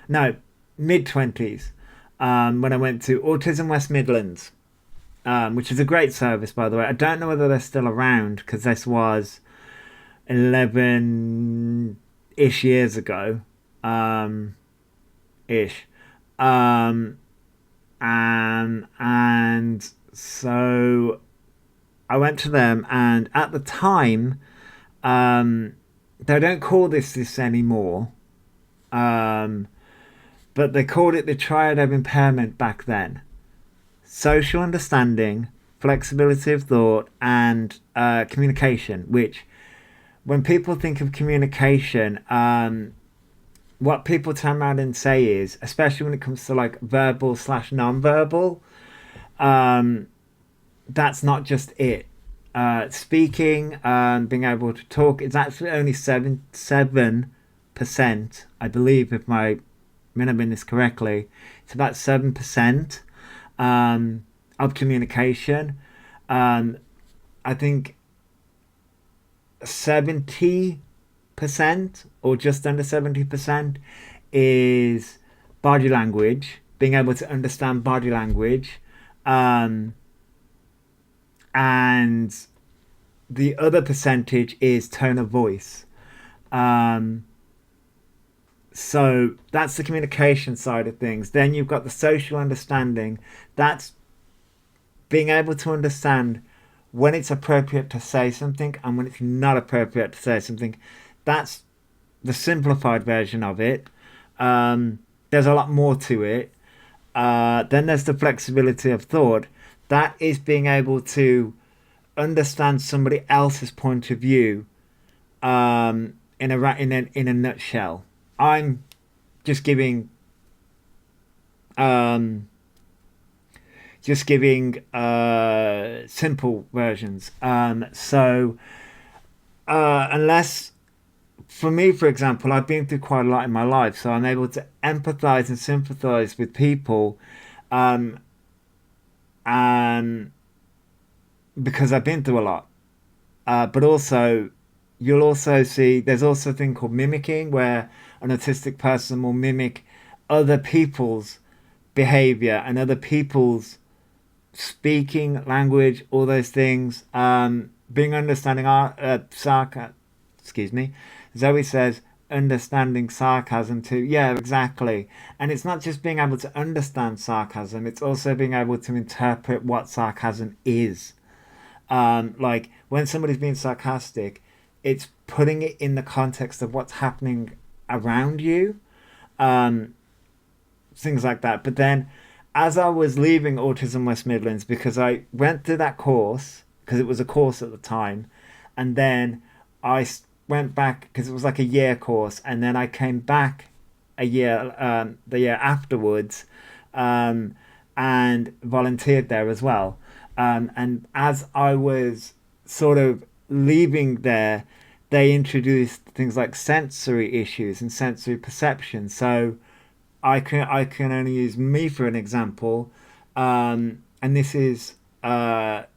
A: No, mid 20s. When I went to Autism West Midlands, which is a great service, by the way. I don't know whether they're still around because this was 11-ish years ago. Ish. And so I went to them, and at the time, they don't call this anymore, but they called it the triad of impairment back then: social understanding, flexibility of thought, and communication. Which, when people think of communication, what people turn around and say is, especially when it comes to like verbal / non-verbal, that's not just it. Speaking, being able to talk, it's actually only 7%, I believe, if my remembering this correctly. It's about 7% of communication. I think 70% or just under 70% is body language, being able to understand body language, and the other percentage is tone of voice. So that's the communication side of things. Then you've got the social understanding. That's being able to understand when it's appropriate to say something and when it's not appropriate to say something. That's the simplified version of it. There's a lot more to it. Then there's the flexibility of thought. That is being able to understand somebody else's point of view in a nutshell. I'm just giving simple versions. So unless, for me, for example, I've been through quite a lot in my life, so I'm able to empathize and sympathize with people, and because I've been through a lot. But also, you'll also see there's also a thing called mimicking, where an autistic person will mimic other people's behavior and other people's speaking language, all those things. Being understanding excuse me. Zoe says understanding sarcasm too. Yeah, exactly. And it's not just being able to understand sarcasm; it's also being able to interpret what sarcasm is. Like when somebody's being sarcastic, it's putting it in the context of what's happening around you, um, things like that. But then, as I was leaving Autism West Midlands, because I went through that course, because it was a course at the time, and then went back because it was like a year course, and then I came back the year afterwards, um, and volunteered there as well. And as I was sort of leaving there, they introduced things like sensory issues and sensory perception. So I can only use me for an example, and this is like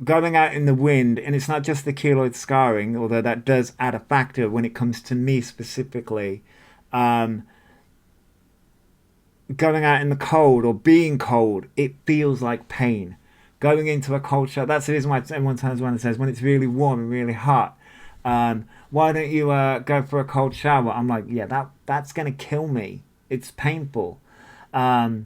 A: going out in the wind, and it's not just the keloid scarring, although that does add a factor when it comes to me specifically. Um, Going out in the cold or being cold, it feels like pain. Going into a cold shower, that's the reason why everyone turns around and says, when it's really warm and really hot, why don't you go for a cold shower? I'm like, yeah, that's going to kill me. It's painful. Um,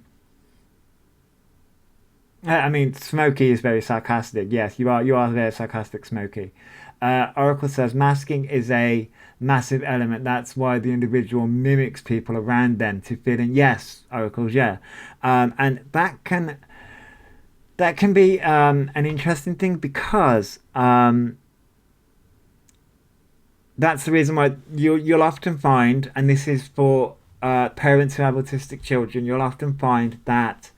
A: I mean, Smokey is very sarcastic. Yes, you are very sarcastic, Smokey. Oracle says masking is a massive element. That's why the individual mimics people around them to fit in. Yes, Oracles, yeah, and that can be an interesting thing because that's the reason why you'll often find, and this is for parents who have autistic children, you'll often find that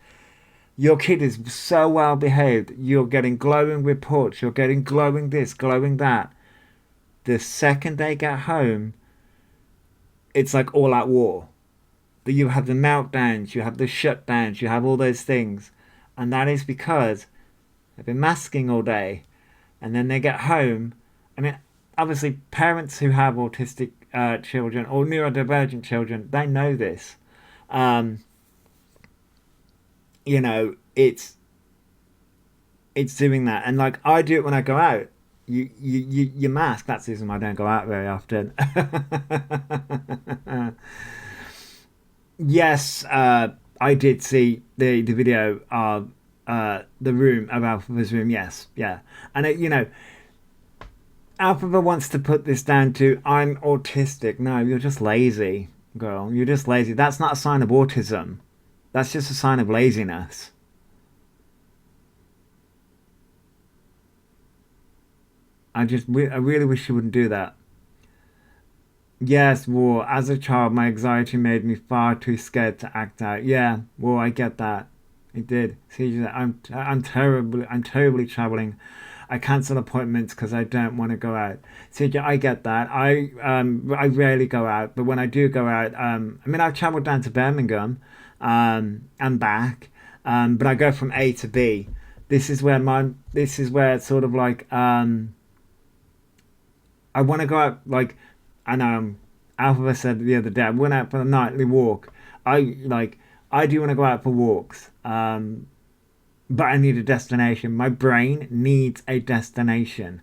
A: your kid is so well behaved, you're getting glowing reports, you're getting glowing this, glowing that. The second they get home, it's like all out war. That you have the meltdowns, you have the shutdowns, you have all those things. And that is because they've been masking all day. And then they get home. I mean, obviously, parents who have autistic children or neurodivergent children, they know this. Um, it's doing that, and like I do it when I go out. You mask. That's the reason why I don't go out very often. Yes, I did see the video of the room of Alpha's room. Yes, yeah, and Alphaba wants to put this down to I'm autistic. No, you're just lazy, girl. You're just lazy. That's not a sign of autism. That's just a sign of laziness. I really wish you wouldn't do that. Yes, War. As a child, my anxiety made me far too scared to act out. Yeah, War. I get that. It did. See, I'm terribly traveling. I cancel appointments because I don't want to go out. CJ, I get that. I rarely go out, but when I do go out, I mean, I've travelled down to Birmingham, and back, but I go from A to B. This is where it's sort of like, I want to go out, like, and Alpha said the other day, I went out for a nightly walk. I do want to go out for walks, but I need a destination. My brain needs a destination.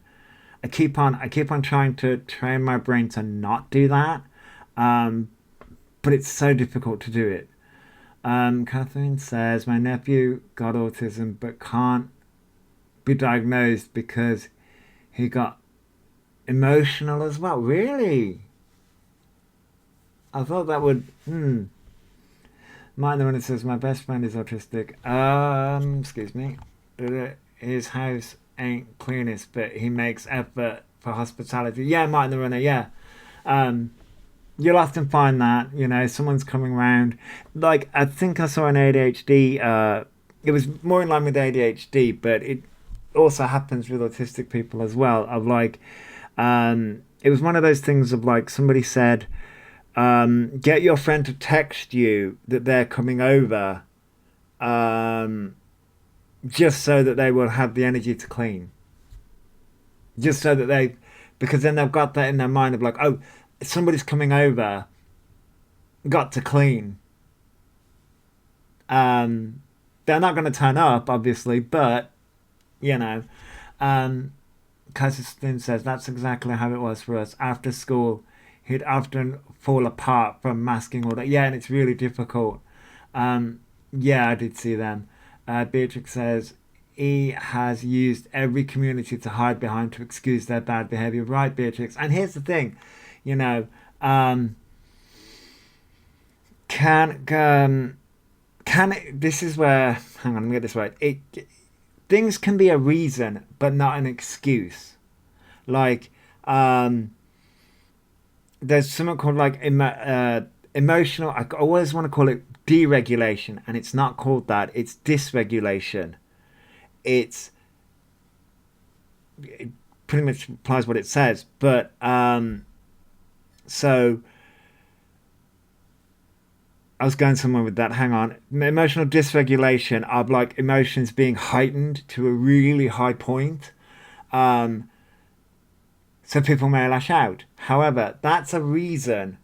A: I keep on trying to train my brain to not do that, but it's so difficult to do it. Catherine says my nephew got autism but can't be diagnosed because he got emotional as well. Really? I thought that would. Mine the one that says my best friend is autistic. Excuse me. His house ain't cleanest, but he makes effort for hospitality. Yeah, Martin the Runner. Yeah. You'll often find that someone's coming around. Like I think I saw an ADHD. It was more in line with ADHD, but it also happens with autistic people as well. Of like, it was one of those things of like somebody said, get your friend to text you that they're coming over, just so that they will have the energy to clean. Just so that they, because then they've got that in their mind of like, oh, somebody's coming over, got to clean. They're not going to turn up, obviously, but, you know, Cousin says that's exactly how it was for us. After school, he'd often fall apart from masking all that. Yeah, and it's really difficult. Yeah, I did see them. Beatrix says he has used every community to hide behind to excuse their bad behavior. Right, Beatrix. And here's the thing, you know, this is where, hang on, let me get this right. Things can be a reason, but not an excuse. Like, there's something called like emotional. I always want to call it deregulation, and it's not called that. It's dysregulation. It pretty much implies what it says, but so I was going somewhere with that. Hang on. Emotional dysregulation are like emotions being heightened to a really high point. So people may lash out. However, that's a reason,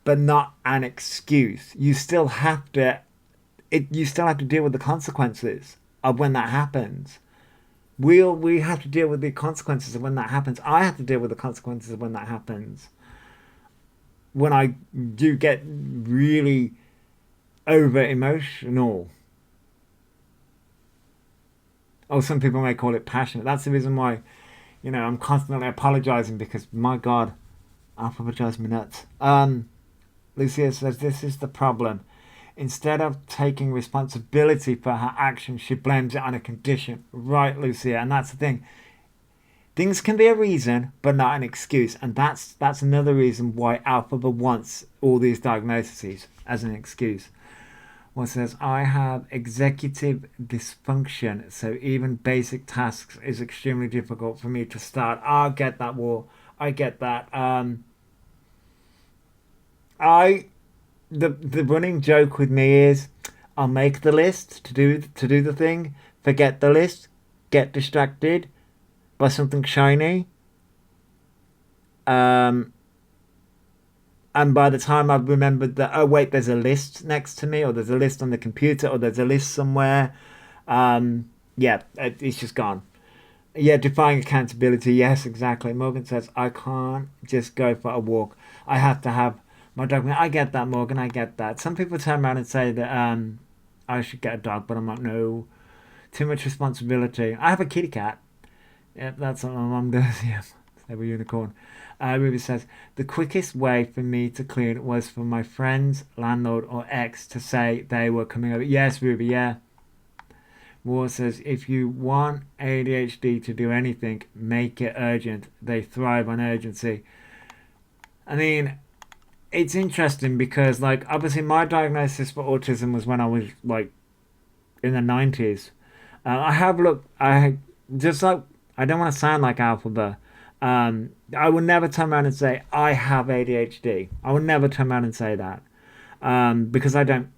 A: but not an excuse. You still have to deal with the consequences of when that happens. We have to deal with the consequences of when that happens. I have to deal with the consequences of when that happens. When I do get really over emotional. Or some people may call it passionate. That's the reason why, you know, I'm constantly apologizing, because my God, Elphaba drives me nuts. Lucia says this is the problem. Instead of taking responsibility for her actions, she blames it on a condition. Right, Lucia, and that's the thing. Things can be a reason, but not an excuse. And that's another reason why Elphaba wants all these diagnoses as an excuse. One says, I have executive dysfunction, so even basic tasks is extremely difficult for me to start. I get that, War. I get that. The running joke with me is, I'll make the list to do the thing, forget the list, get distracted by something shiny, and by the time I've remembered that, oh wait, there's a list next to me, or there's a list on the computer, or there's a list somewhere, it's just gone. Yeah, defying accountability. Yes, exactly. Morgan says, I can't just go for a walk. I have to have my dog. I get that, Morgan. I get that. Some people turn around and say that I should get a dog, but I'm like, no, too much responsibility. I have a kitty cat. Yep, that's what my mum does. Yeah, they were unicorn. Ruby says, the quickest way for me to clean was for my friend's landlord or ex to say they were coming over. Yes, Ruby, yeah. War says, if you want ADHD to do anything, make it urgent. They thrive on urgency. I mean, it's interesting because, like, obviously my diagnosis for autism was when I was, like, in the 90s. I don't want to sound like Elphaba. I would never turn around and say, I have ADHD. I would never turn around and say that. Because I don't.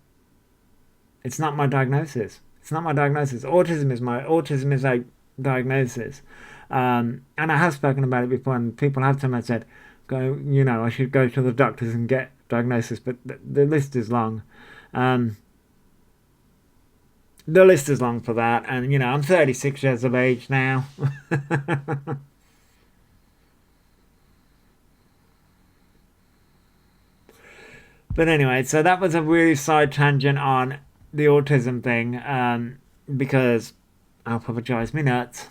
A: It's not my diagnosis. It's not my diagnosis. Autism is a diagnosis. And I have spoken about it before, and people have turned around and said, I should go to the doctors and get diagnosis, but the list is long. The list is long for that, and I'm 36 years of age now. But anyway, so that was a really side tangent on the autism thing, because Elphaba drives me nuts.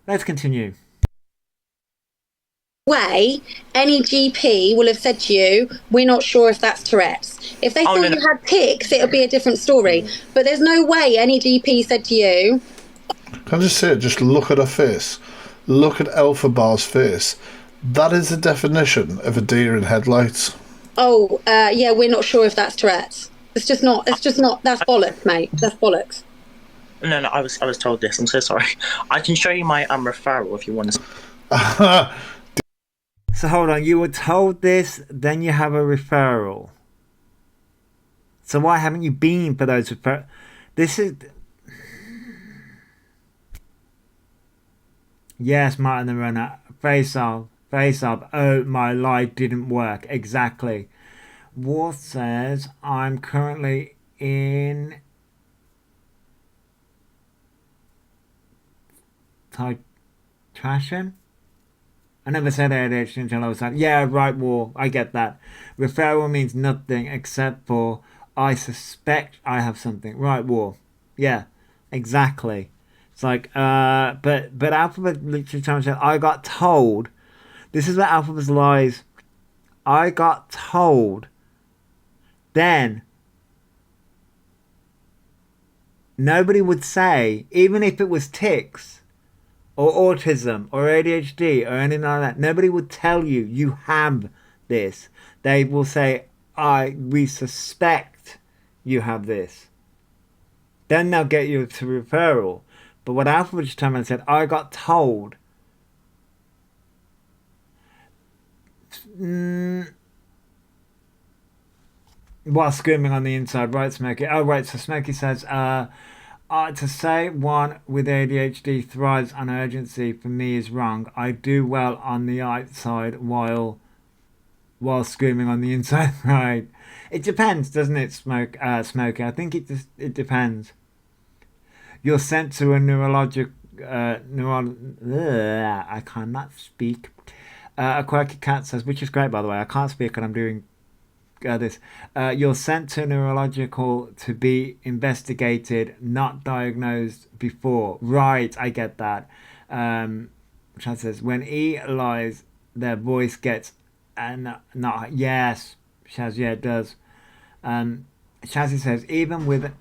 A: Let's continue.
E: Way, any GP will have said to you, we're not sure if that's Tourette's. If they thought you had tics, it would be a different story. But there's no way any GP said to you...
B: Can I just say it? Just look at her face. Look at Elphaba's face. That is the definition of a deer in headlights.
E: Oh, yeah, we're not sure if that's Tourette's. It's just not, that's bollocks, mate. That's bollocks.
C: No, I was told this. I'm so sorry. I can show you my referral if you want to.
A: So hold on, you were told this, then you have a referral. So why haven't you been for those referrals? Yes, Martin the Runner. Face off. Face off. Oh, my lie didn't work. Exactly. War says I'm currently in titration. I never said ADHD until I was like, yeah, right, War. I get that. Referral means nothing except for I suspect I have something. Right, War. Yeah, exactly. It's like, but Alphabet literally trying to say, I got told. This is where Alphabet's lies. I got told. Then nobody would say, even if it was tics or autism or ADHD or anything like that, nobody would tell you you have this. They will say, we suspect you have this. Then they'll get you to referral. But what Alphabet just turned around and said, I got told. While screaming on the inside, right, Smokey? Oh, right, so Smokey says, to say one with ADHD thrives on urgency for me is wrong. I do well on the outside while screaming on the inside, right? It depends, doesn't it, Smokey? I think it depends. You're sent to a I cannot speak. A quirky cat says, which is great, by the way. I can't speak and I'm doing this. You're sent to neurological to be investigated, not diagnosed before. Right, I get that. Chad says, when E lies, their voice gets not. Yes, Shaz, yeah, it does. Shazzy says, even with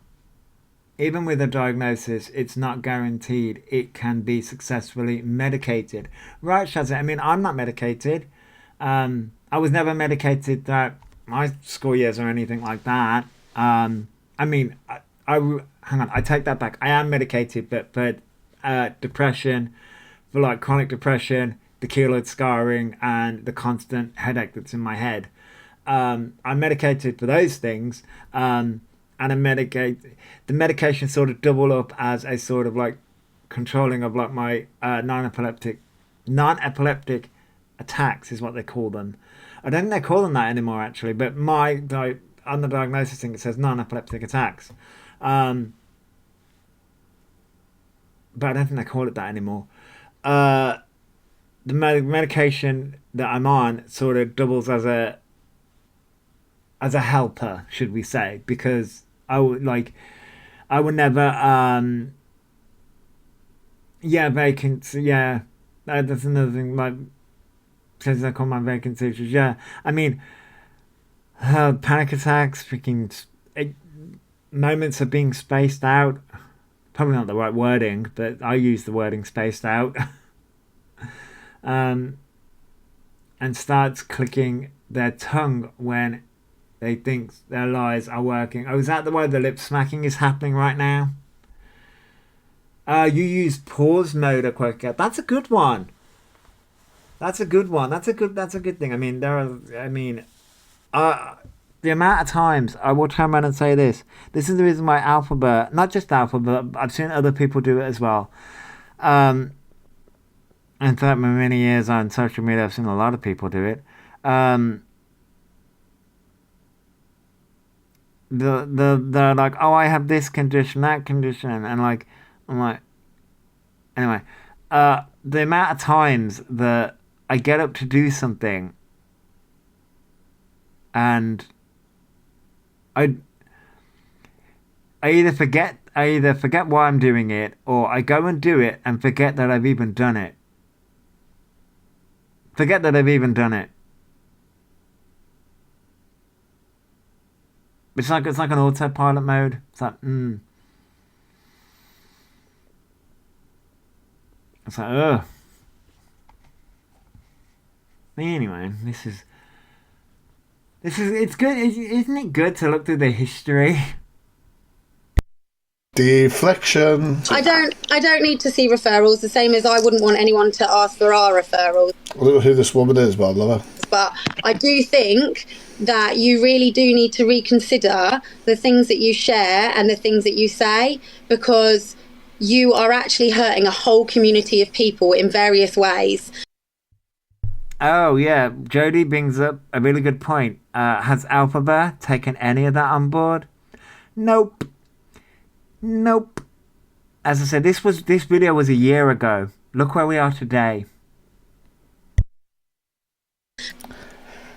A: a diagnosis, it's not guaranteed it can be successfully medicated. Right, Shazzy. I mean, I'm not medicated. I was never medicated throughout my school years or anything like that. I mean, hang on, I take that back. I am medicated, but for depression, for like chronic depression, the keloid scarring, and the constant headache that's in my head. I'm medicated for those things, and the medication sort of double up as a sort of like controlling of like my non-epileptic attacks is what they call them. I don't think they call them that anymore, actually. But on the diagnosis thing, it says non-epileptic attacks. But I don't think they call it that anymore. The medication that I'm on sort of doubles as a helper, should we say? Because I would never. Vacancy. Yeah, that's another thing. Like, says I call my vacancies. Yeah, I mean, panic attacks, freaking moments of being spaced out. Probably not the right wording, but I use the wording spaced out. And starts clicking their tongue when they think their lies are working. Oh, is that the way the lip smacking is happening right now? You use pause mode a quicker. That's a good one. That's a good one. That's a good thing. I mean, the amount of times I will turn around and say this. This is the reason why Elphaba, not just Elphaba, but I've seen other people do it as well. And throughout my many years on social media, I've seen a lot of people do it. They're like, oh, I have this condition, that condition, and like, I'm like, anyway, the amount of times that I get up to do something and I either forget why I'm doing it, or I go and do it and forget that I've even done it. It's like an autopilot mode. It's like It's like ugh. Anyway, this is it's good. Isn't it good to look through the history?
B: Deflection.
E: I don't need to see referrals, the same as I wouldn't want anyone to ask for our referrals.
B: I don't know who this woman is, but I love her.
E: But I do think that you really do need to reconsider the things that you share and the things that you say, because you are actually hurting a whole community of people in various ways.
A: Oh, yeah. Jodie brings up a really good point. Has Elphaba taken any of that on board? Nope. Nope. As I said, this video was a year ago. Look where we are today.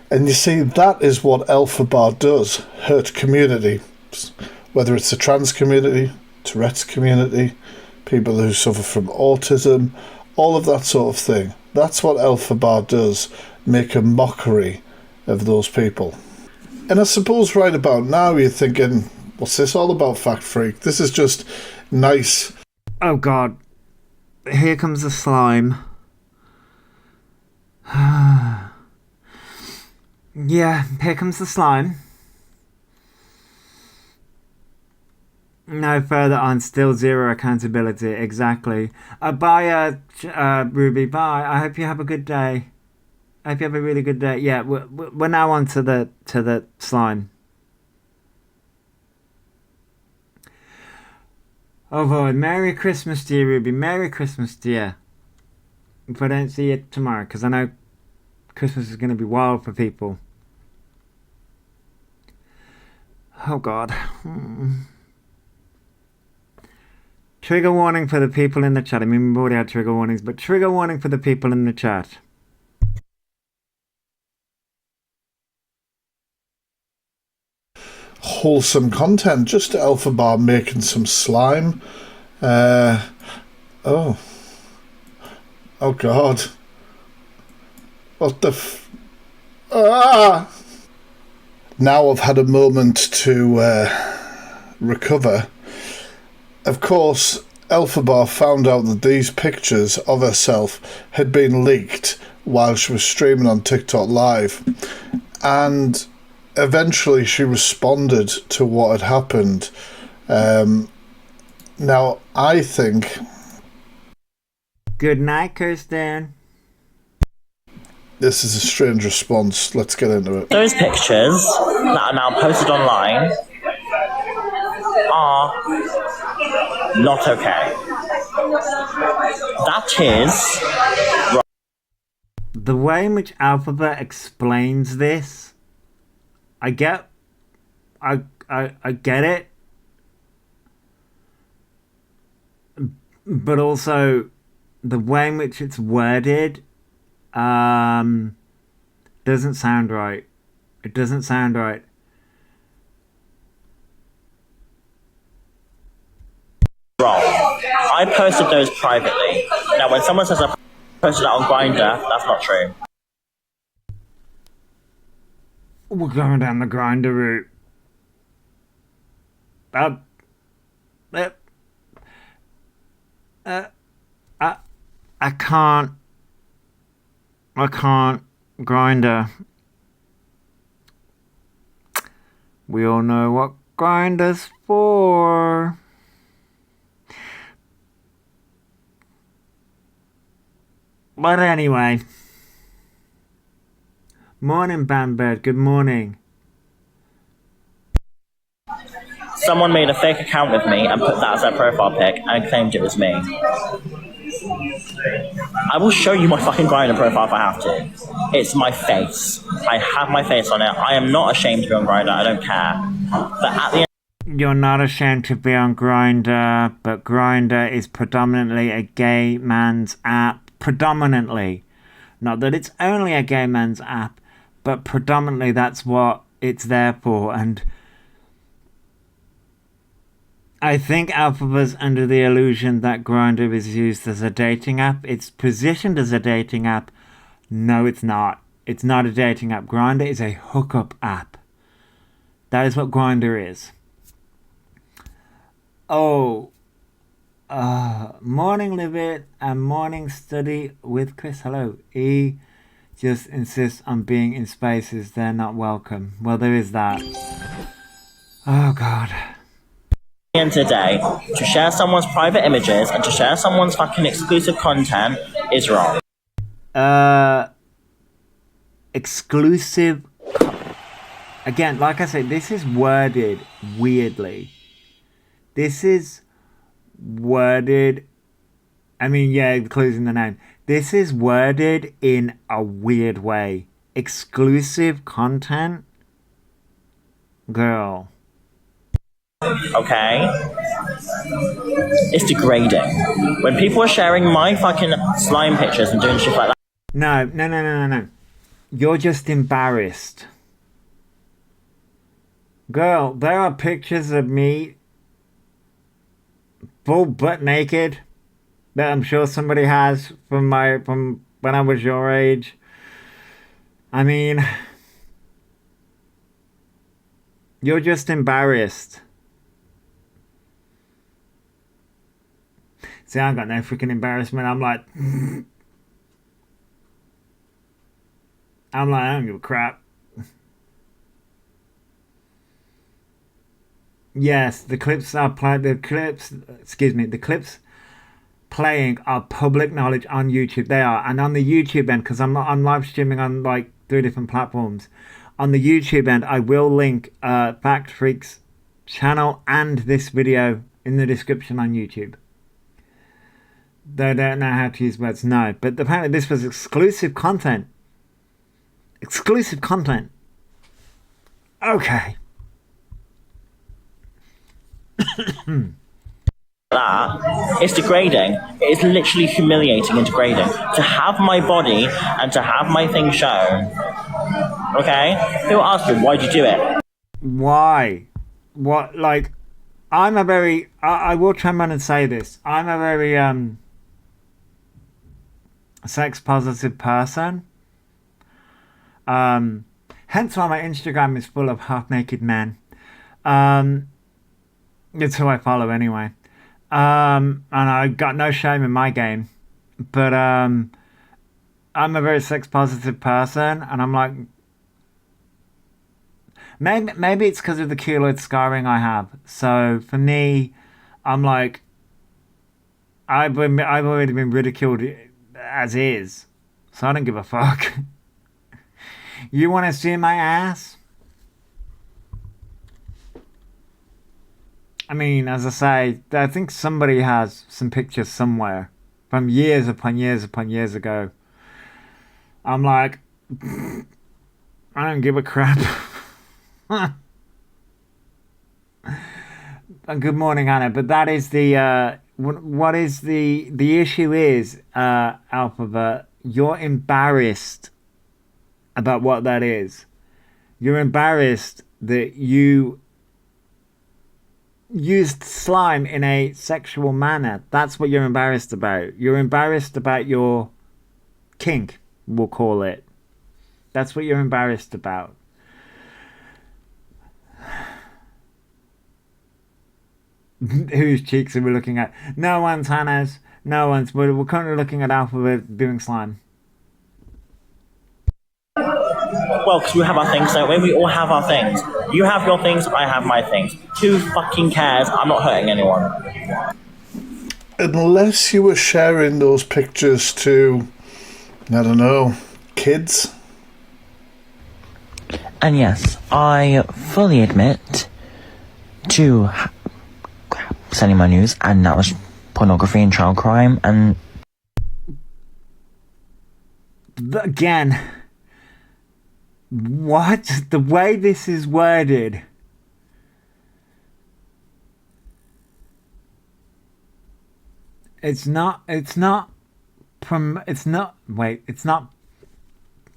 B: And you see, that is what Elphaba does. Hurt community. Whether it's the trans community, Tourette's community, people who suffer from autism, all of that sort of thing. That's what Elphaba does, make a mockery of those people. And I suppose right about now you're thinking, what's this all about, Fact Freak? This is just nice.
A: Oh god. Here comes the slime. Yeah, here comes the slime. No further on, still zero accountability. Exactly. Bye, Ruby. Bye. I hope you have a good day. I hope you have a really good day. Yeah, we're now on to the slime. Oh boy, Merry Christmas, dear Ruby. Merry Christmas, dear. If I don't see you tomorrow, because I know Christmas is going to be wild for people. Oh god. Trigger warning for the people in the chat. I mean, we've already had trigger warnings, but trigger warning for the people in the chat.
B: Wholesome content, just Elphaba making some slime. Oh god. What the Now I've had a moment to recover. Of course, Elphaba found out that these pictures of herself had been leaked while she was streaming on TikTok Live, and eventually she responded to what had happened. Now, I think...
A: Good night, Kirsten.
B: This is a strange response. Let's get into it.
C: Those pictures that are now posted online are not okay. That is...
A: The way in which Elphaba explains this, I get it, but also the way in which it's worded doesn't sound right. It doesn't sound right.
C: Wrong. I posted those privately. Now, when someone says I posted that on Grindr, that's not true.
A: We're going down the Grindr route. I can't Grindr. We all know what Grindr's for. But anyway. Morning, Bambird. Good morning.
C: Someone made a fake account with me and put that as their profile pic and claimed it was me. I will show you my fucking Grindr profile if I have to. It's my face. I have my face on it. I am not ashamed to be on Grindr. I don't care. But at the end...
A: You're not ashamed to be on Grindr, but Grindr is predominantly a gay man's app. Predominantly. Not that it's only a gay man's app, but predominantly that's what it's there for. And I think Elphaba's under the illusion that Grindr is used as a dating app. It's positioned as a dating app. No, it's not. It's not a dating app. Grindr is a hookup app. That is what Grindr is. Oh. Morning Livid and morning study with Chris. Hello. E just insists on being in spaces they're not welcome. Well, there is that. Oh, God.
C: Today, to share someone's private images and to share someone's fucking exclusive content is wrong.
A: Exclusive. Again, like I said, this is worded weirdly. This is worded. I mean, yeah, the clues in the name. This is worded in a weird way. Exclusive content? Girl.
C: Okay? It's degrading. When people are sharing my fucking slime pictures and doing shit like that.
A: No. You're just embarrassed. Girl, there are pictures of me full butt naked that I'm sure somebody has from when I was your age. I mean, you're just embarrassed. See, I got no freaking embarrassment. I'm like, I don't give a crap. Yes, the clips playing are public knowledge on YouTube. They are. And on the YouTube end, because I'm live streaming on like 3 different platforms. On the YouTube end, I will link Fact Freak's channel and this video in the description on YouTube. They don't know how to use words, no. But apparently this was exclusive content. Exclusive content. Okay.
C: That it's degrading. It is literally humiliating and degrading to have my body and to have my thing shown. Okay? Who asked you? Why'd you do it?
A: Why? What? Like, I'm a very. I will try and say this. I'm a very sex positive person. Hence why my Instagram is full of half naked men. It's who I follow anyway. And I got no shame in my game. But I'm a very sex positive person, and I'm like, maybe it's because of the keloid scarring I have. So for me, I'm like, I've already been ridiculed as is, so I don't give a fuck. You want to see my ass? I mean, as I say, I think somebody has some pictures somewhere from years upon years upon years ago. I'm like, I don't give a crap. Good morning, Anna. But that is the what is the issue is, Elphaba, you're embarrassed about what that is. You're embarrassed that you used slime in a sexual manner. That's what you're embarrassed about. You're embarrassed about your kink, we'll call it. That's what you're embarrassed about. Whose cheeks are we looking at? No one's, Hannah's. No one's. We're currently looking at Elphaba doing slime.
C: Well, because we have our things, don't we? We all have our things. You have your things, I have my things. Who fucking cares? I'm not hurting anyone.
B: Unless you were sharing those pictures to, I don't know, kids.
C: And yes, I fully admit to sending my news, and that was pornography and child crime, and...
A: Again... What? The way this is worded. It's not, wait, it's not,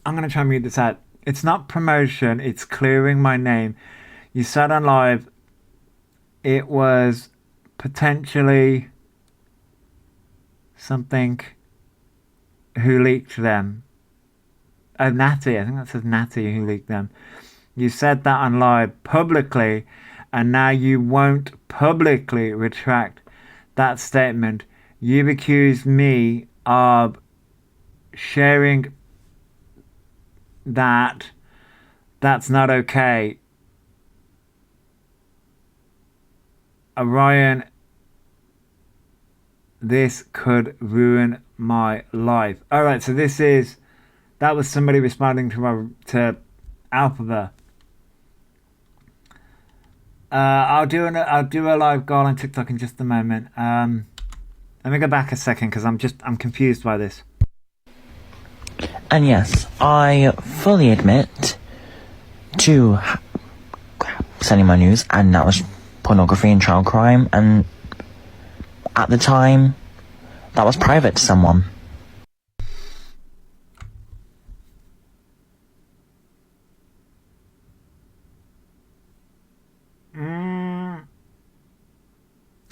A: I'm going to try and read this out. It's not promotion, it's clearing my name. You said on live, it was potentially something who leaked them. Natty, I think that says Natty who leaked them. You said that on live publicly, and now you won't publicly retract that statement. You've accused me of sharing that. That's not okay. Orion, this could ruin my life. Alright, so that was somebody responding to Elphaba. I'll do a live goal on TikTok in just a moment. Let me go back a second because I'm confused by this.
C: And yes, I fully admit to sending my news, and that was pornography and child crime, and at the time, that was private to someone.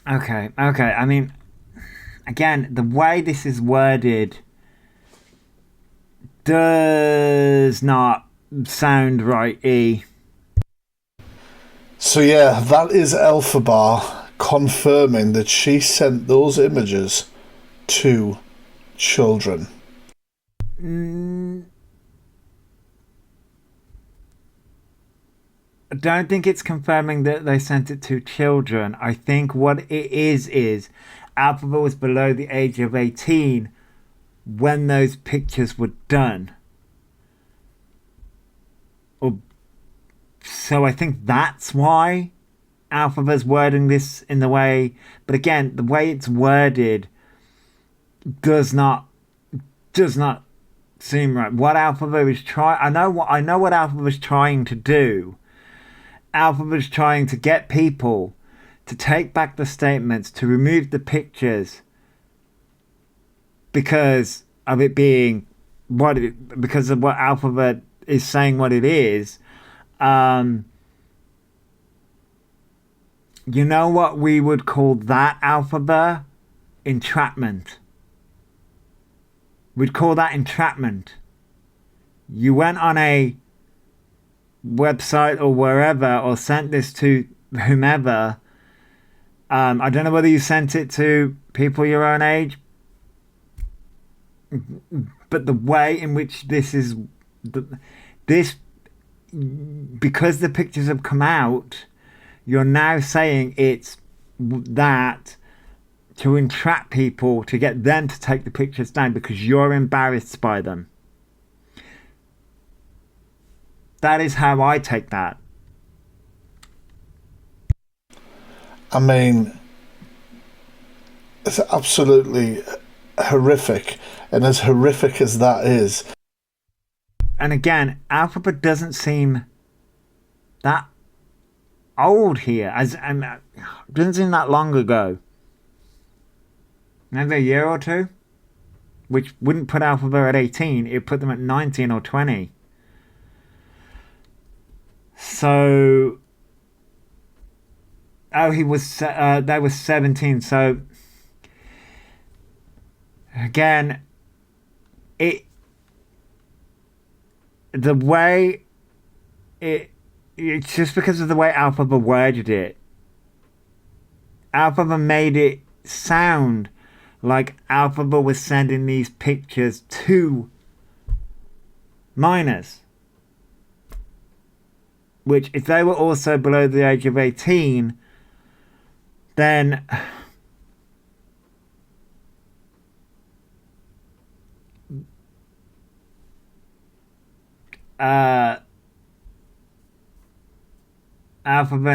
A: Okay. I mean, again, the way this is worded does not sound right.
B: So yeah, that is Elphaba confirming that she sent those images to children.
A: I don't think it's confirming that they sent it to children. I think what it is Elphaba was below the age of 18 when those pictures were done. So I think that's why Elphaba's wording this in the way. But again, the way it's worded does not seem right. What Elphaba is trying, I know what Elphaba is trying to do. Elphaba is trying to get people to take back the statements, to remove the pictures because of it being because of what Elphaba is saying what it is. You know what we would call that, Elphaba? Entrapment. We'd call that entrapment. You went on a website or wherever or sent this to whomever. I don't know whether you sent it to people your own age, but the way in which this because the pictures have come out, you're now saying it's that to entrap people, to get them to take the pictures down because you're embarrassed by them. That is how I take that.
B: I mean, it's absolutely horrific, and as horrific as that is,
A: and again, Elphaba doesn't seem that old here, doesn't seem that long ago. Maybe a year or two, which wouldn't put Elphaba at 18, it would put them at 19 or 20. So, they was 17. So, again, it's just because of the way Elphaba worded it. Elphaba made it sound like Elphaba was sending these pictures to minors. Which, if they were also below the age of 18, then Elphaba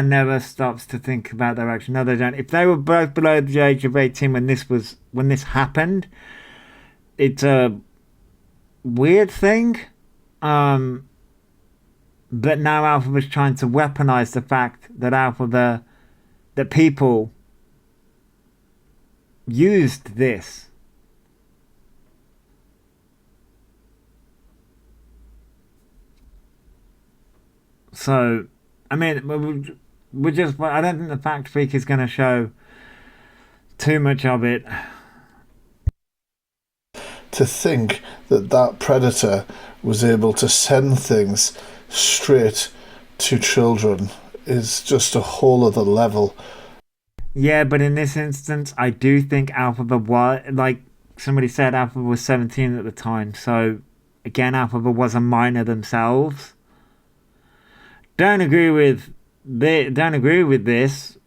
A: never stops to think about their action. No, they don't. If they were both below the age of 18 when this happened, it's a weird thing. But now Elphaba's trying to weaponize the fact that that people used this. So, I mean, I don't think the fact freak is going to show too much of it.
B: To think that predator was able to send things straight to children is just a whole other level.
A: Yeah, but in this instance, I do think Elphaba was, like somebody said, Elphaba was 17 at the time. So, again, Elphaba was a minor themselves. Don't agree with this.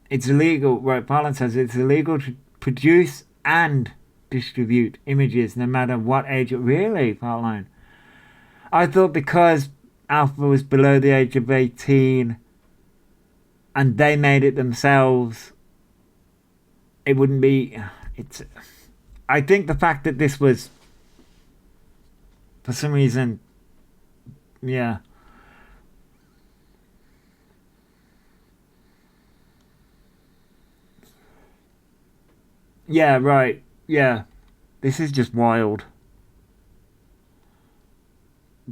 A: It's illegal, right? Parliament says it's illegal to produce and distribute images no matter what age. Really, Fartline? I thought because Elphaba was below the age of 18 and they made it themselves, it wouldn't be. It's. I think the fact that this was, for some reason, yeah. Yeah, right. Yeah. This is just wild.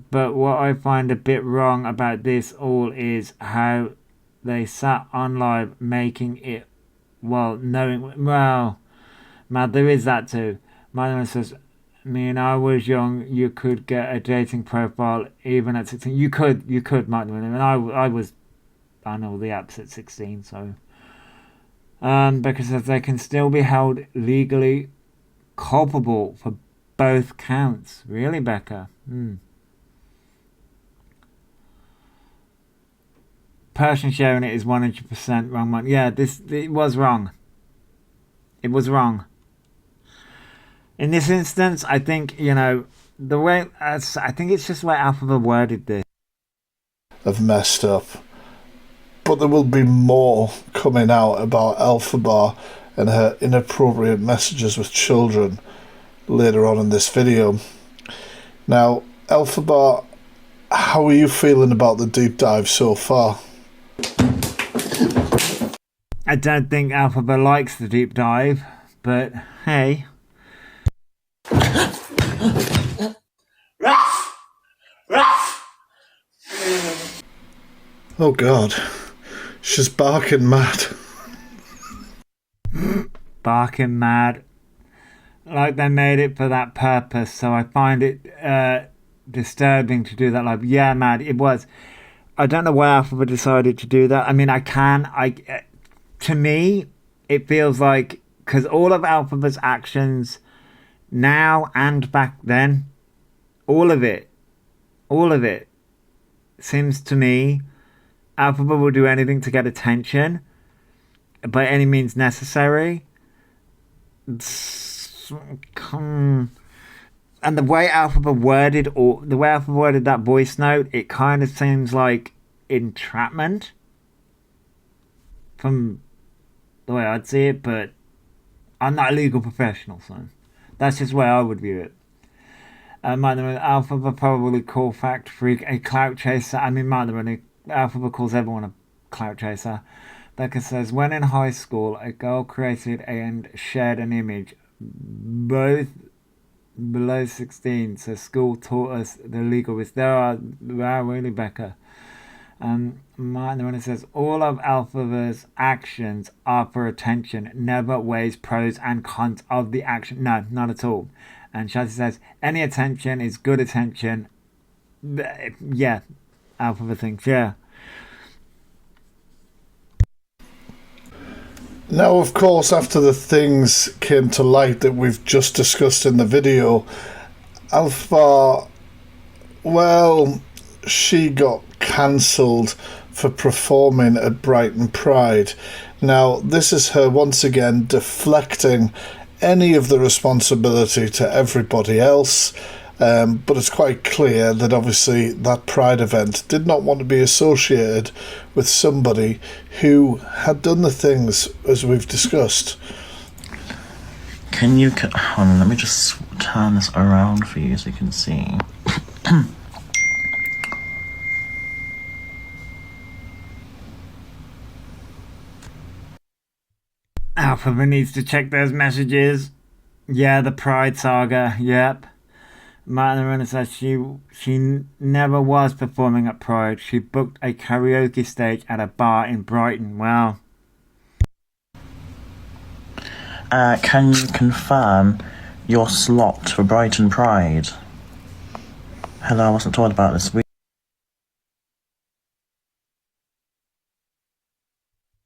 A: But what I find a bit wrong about this all is how they sat on live making it, well, knowing, well, man, there is that too. My mum says, me and I was young, you could get a dating profile even at 16. You could, Martin. And I was on all the apps at 16, so. Because they can still be held legally culpable for both counts. Really, Becca? Person sharing it is 100% wrong one. Yeah, it was wrong. It was wrong. In this instance, I think, the way, I think it's just the way Elphaba worded this.
B: Have messed up. But there will be more coming out about Elphaba and her inappropriate messages with children later on in this video. Now, Elphaba, how are you feeling about the deep dive so far?
A: I don't think Elphaba likes the deep dive, but hey.
B: Oh God, she's barking mad.
A: Barking mad. Like they made it for that purpose, so I find it disturbing to do that. Like, yeah, mad. It was. I don't know why Elphaba decided to do that. I mean, to me, it feels like, because all of Elphaba's actions now and back then, all of it seems to me Elphaba will do anything to get attention by any means necessary. And the way Elphaba worded that voice note, it kind of seems like entrapment from the way I'd see it, but I'm not a legal professional, so that's just the way I would view it. Elphaba probably call Fact Freak a clout chaser. I mean, Elphaba calls everyone a clout chaser. Becca says, when in high school, a girl created and shared an image, both below 16, so school taught us the legal risk. There are really, Becca. Martin, when it says, all of Elphaba's actions are for attention, never weighs pros and cons of the action. No, not at all. And Shazzy says, any attention is good attention. Yeah, Elphaba thinks, yeah.
B: Now, of course, after the things came to light that we've just discussed in the video, Elphaba, well, she got cancelled for performing at Brighton Pride. Now, this is her once again deflecting any of the responsibility to everybody else, but it's quite clear that obviously that Pride event did not want to be associated with somebody who had done the things as we've discussed.
C: Hold on, let me just turn this around for you so you can see.
A: Elphaba needs to check those messages. Yeah, the Pride saga. Yep. Martin Runner says she never was performing at Pride. She booked a karaoke stage at a bar in Brighton. Wow.
C: Can you confirm your slot for Brighton Pride? Hello, I wasn't told about this.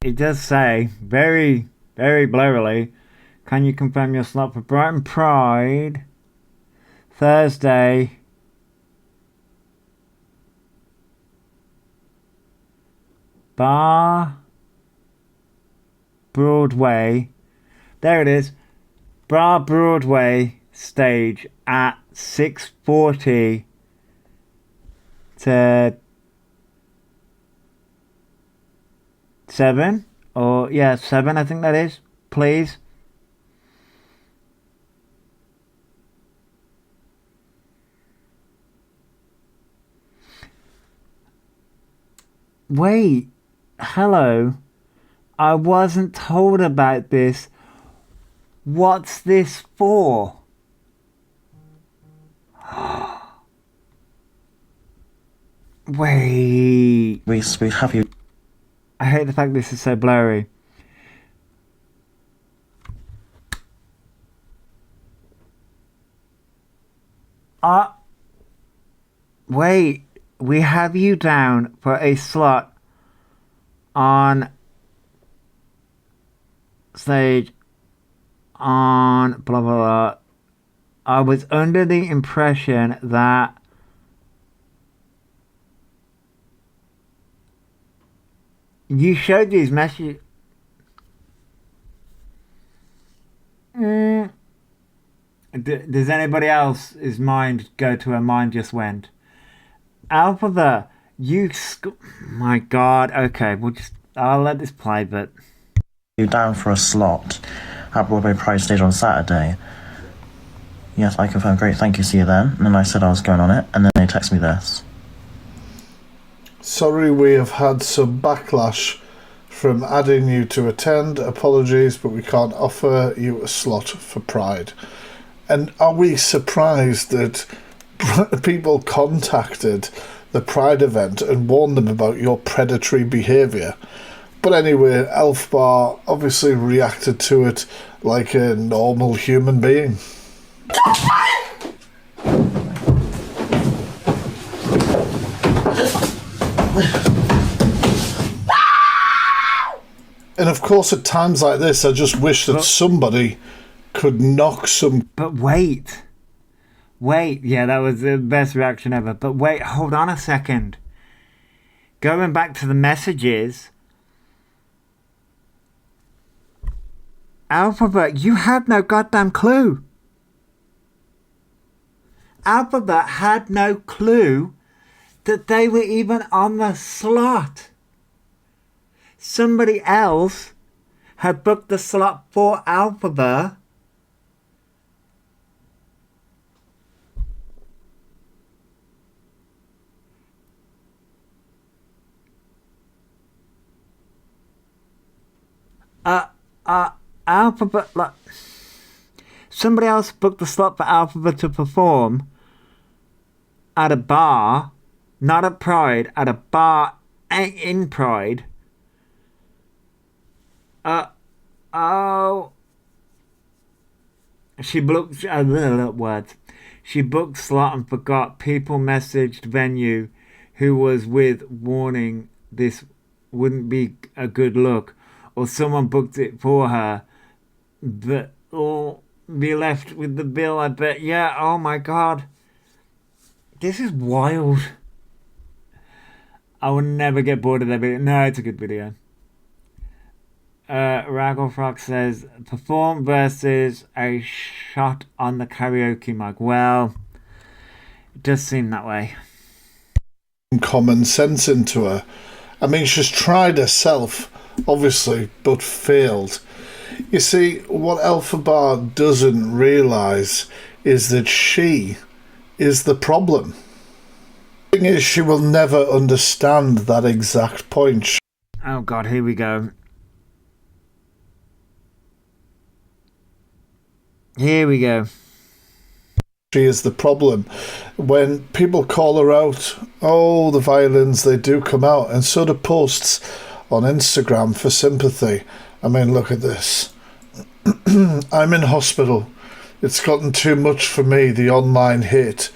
A: It does say very, very blurrily, can you confirm your slot for Brighton Pride Thursday, Bar Broadway. There it is. Bar Broadway stage at 6:40 to 7, or yeah, 7 I think that is, please. Wait, hello, I wasn't told about this. What's this for? Wait,
C: We have you.
A: I hate the fact this is so blurry. Wait, we have you down for a slot on stage on blah blah blah. I was under the impression that you showed these messages. Does anybody else's mind go to a mind just went? Elphaba, my God. Okay, I'll let this play, but
C: You down for a slot at Broadway Pride Stage on Saturday. Yes, I confirm. Great, thank you, see you then. And then I said I was going on it, and then they text me this.
B: Sorry, we have had some backlash from adding you to attend. Apologies, but we can't offer you a slot for Pride. And are we surprised that people contacted the Pride event and warned them about your predatory behaviour? But anyway, Elphaba obviously reacted to it like a normal human being. And of course, at times like this, I just wish that somebody could knock some...
A: But wait, yeah, that was the best reaction ever. But wait, hold on a second. Going back to the messages, Elphaba, you had no goddamn clue. Elphaba had no clue that they were even on the slot. Somebody else had booked the slot for Elphaba. Elphaba, like, somebody else booked the slot for Elphaba to perform at a bar, not at Pride, at a bar in Pride. She booked words. She booked slot and forgot. People messaged venue who was with warning this wouldn't be a good look, or someone booked it for her, but or be left with the bill. I bet. Yeah. Oh my God. This is wild. I will never get bored of that video. No, it's a good video. Ragglefrock says, perform versus a shot on the karaoke mic. Well, it does seem that way.
B: Common sense into her. I mean, she's tried herself, obviously, but failed. You see, what Elphaba doesn't realise is that she is the problem. The thing is, she will never understand that exact point.
A: Oh God, here we go. Here we go.
B: She is the problem. When people call her out, oh, the violins, they do come out, and so do posts on Instagram for sympathy. I mean, look at this. I'm in hospital. It's gotten too much for me, the online hate.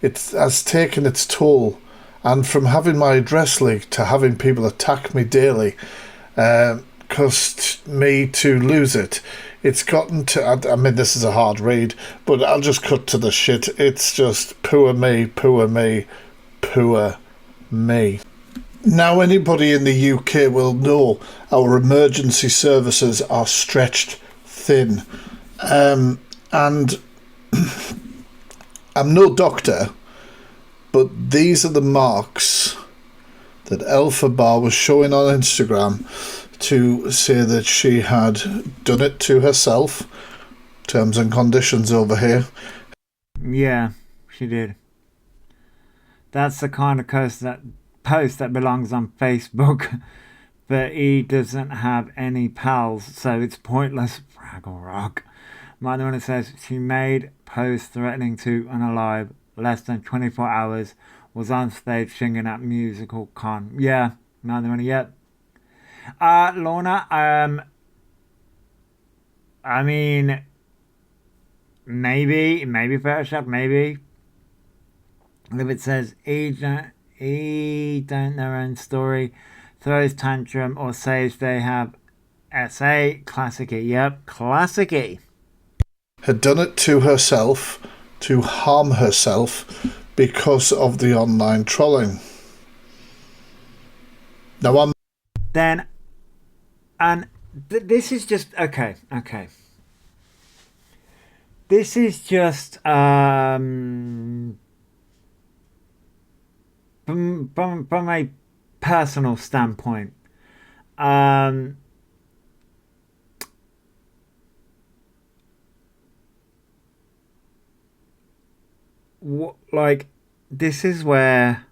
B: It has taken its toll. And from having my address leaked to having people attack me daily, cost me to lose it. It's gotten to... I mean, this is a hard read, but I'll just cut to the shit. It's just poor me, poor me, poor me. Now, anybody in the UK will know our emergency services are stretched thin. And I'm no doctor, but these are the marks that Elphaba was showing on Instagram to say that she had done it to herself. Terms and conditions over here.
A: Yeah, she did. That's the kind of post that belongs on Facebook. But he doesn't have any pals, so it's pointless. Fraggle Rock. Martin Winner says she made posts threatening to unalive less than 24 hours, was on stage singing at musical con. Yeah, Martin Winner, yep. Lorna, I mean, maybe Photoshop, maybe. If it says he don't know their own story, throws tantrum or says they have SA, classicy. Yep, classicy.
B: Had done it to herself to harm herself because of the online trolling. Now I'm
A: Then, and this is just okay. This is just from a personal standpoint. Like, this is where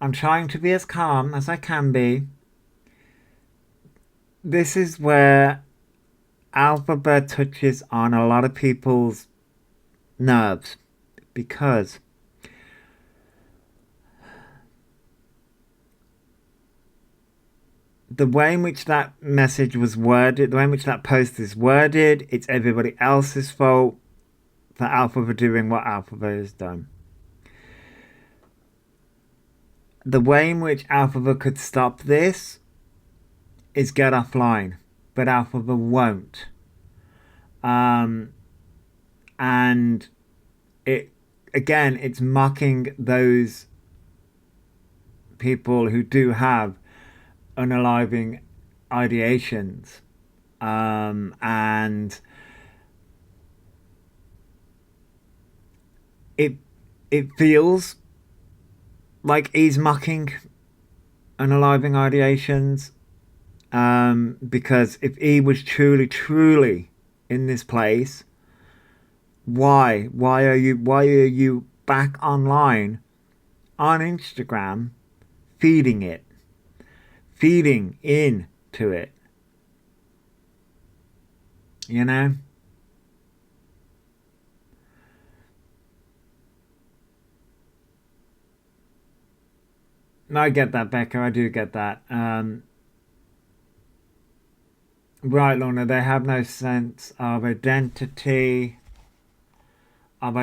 A: I'm trying to be as calm as I can be. This is where Elphaba touches on a lot of people's nerves, because the way in which that message was worded, the way in which that post is worded, it's everybody else's fault for Elphaba doing what Elphaba has done. The way in which Elphaba could stop this is get offline, but Elphaba won't. And it's mocking those people who do have unaliving ideations, and it feels like he's mocking unaliving ideations, because if he was truly in this place, why are you back online on Instagram feeding into it, you know? I get that, Becca. I do get that. Right, Lorna. They have no sense of identity, of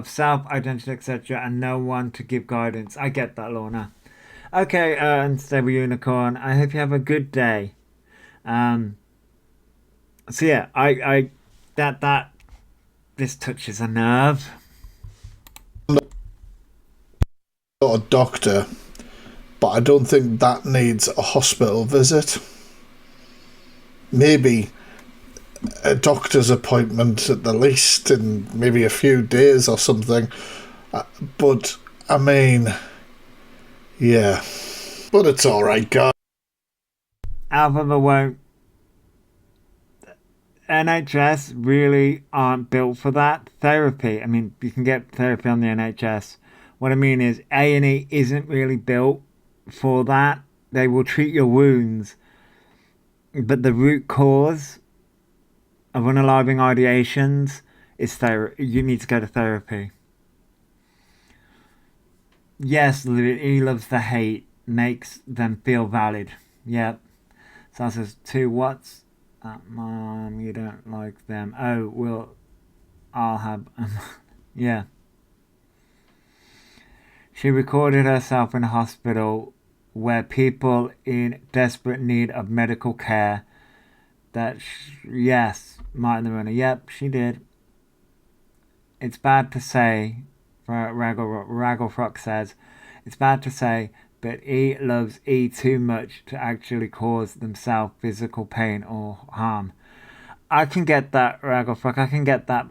A: self-identity, etc., and no one to give guidance. I get that, Lorna. Okay, Unstable Unicorn. I hope you have a good day. So yeah, I that this touches a nerve.
B: not a doctor, but I don't think that needs a hospital visit. Maybe a doctor's appointment at the least in maybe a few days or something. But, I mean, yeah. But it's alright, guys.
A: Elphaba won't. NHS really aren't built for that. Therapy, I mean, you can get therapy on the NHS. What I mean is A&E isn't really built for that. They will treat your wounds, but the root cause of unaliving ideations is you need to go to therapy. Yes, he loves the hate, makes them feel valid. Yep. So I says, two what's that, Mom? You don't like them. Oh, well, I'll have... yeah. She recorded herself in a hospital where people in desperate need of medical care. Yes, Martin the Runner. Yep, she did. It's bad to say, Ragglefrock says, it's bad to say, but E loves E too much to actually cause themselves physical pain or harm. I can get that, Ragglefuck. I can get that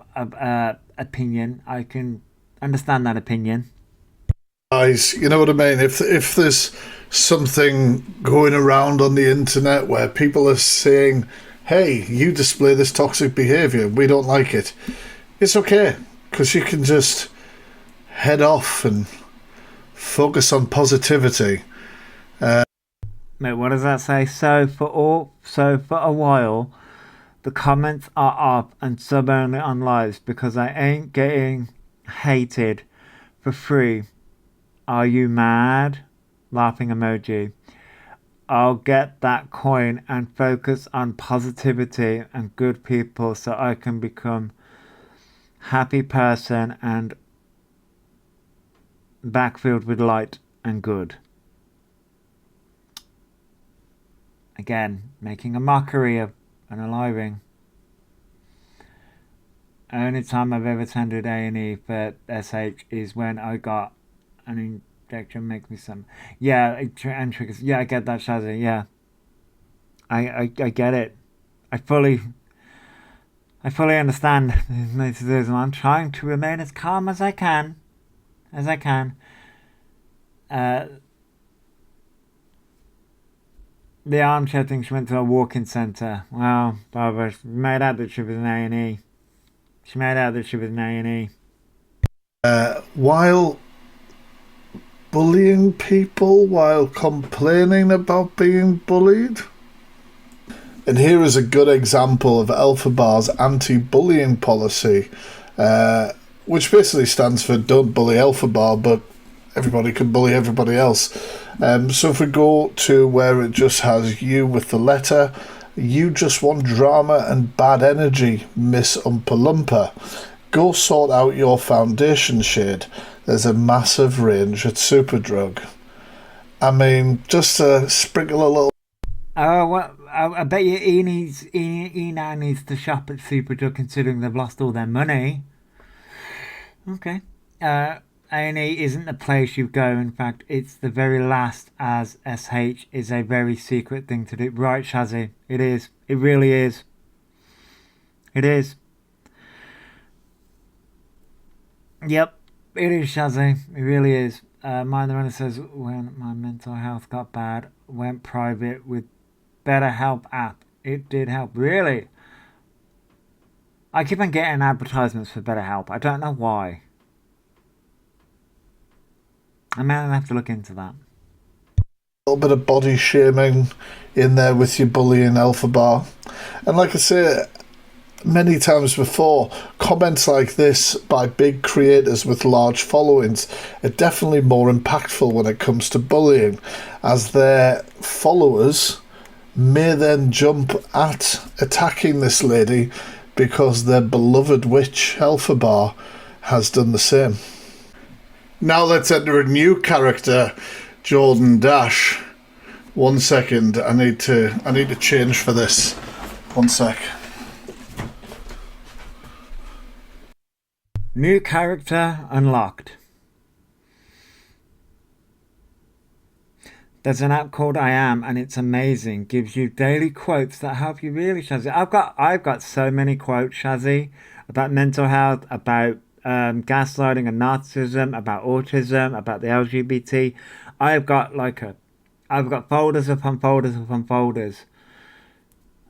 A: opinion. I can understand that opinion.
B: Guys, you know what I mean? If there's something going around on the internet where people are saying, hey, you display this toxic behaviour, we don't like it, it's okay, because you can just head off and focus on positivity.
A: Mate, what does that say? So for a while, the comments are up and sub only on lives because I ain't getting hated for free. Are you mad? Laughing emoji. I'll get that coin and focus on positivity and good people so I can become happy person and backfilled with light and good. Again, making a mockery of an aliving. Only time I've ever attended A&E for SH is when I got an injection. Makes me some. Yeah, and triggers. Yeah, I get that, Shazzy. Yeah, I get it. I fully understand. I'm trying to remain as calm as I can, The armchair thing, she went to a walk-in centre. Well, Barbara, she made out that she was an A&E.
B: While bullying people, while complaining about being bullied. And here is a good example of Elphaba's anti-bullying policy, which basically stands for don't bully Elphaba, but everybody can bully everybody else. So if we go to where it just has you with the letter, you just want drama and bad energy, Miss Oompa Loompa. Go sort out your foundation shade. There's a massive range at Superdrug. I mean, just to sprinkle a little...
A: Oh, well, I bet you E now needs to shop at Superdrug considering they've lost all their money. Okay. A&E isn't the place you go. In fact, it's the very last, as SH is a very secret thing to do. Right, Shazzy? It is. It really is. It is. Yep, it is, Shazzy. It really is. Mind the Runner says, when my mental health got bad, went private with BetterHelp app. It did help. Really? I keep on getting advertisements for BetterHelp. I don't know why. I may have to look into that.
B: A little bit of body shaming in there with your bullying Elphaba. And like I say many times before, comments like this by big creators with large followings are definitely more impactful when it comes to bullying, as their followers may then jump at attacking this lady because their beloved witch Elphaba has done the same. Now let's enter a new character, Jordan Dash. 1 second, I need to change for this. 1 sec.
A: New character unlocked. There's an app called I Am, and it's amazing. Gives you daily quotes that help you really, Shazzy. I've got so many quotes, Shazzy, about mental health, about gaslighting and narcissism, about autism, about the LGBT. I've got folders upon folders upon folders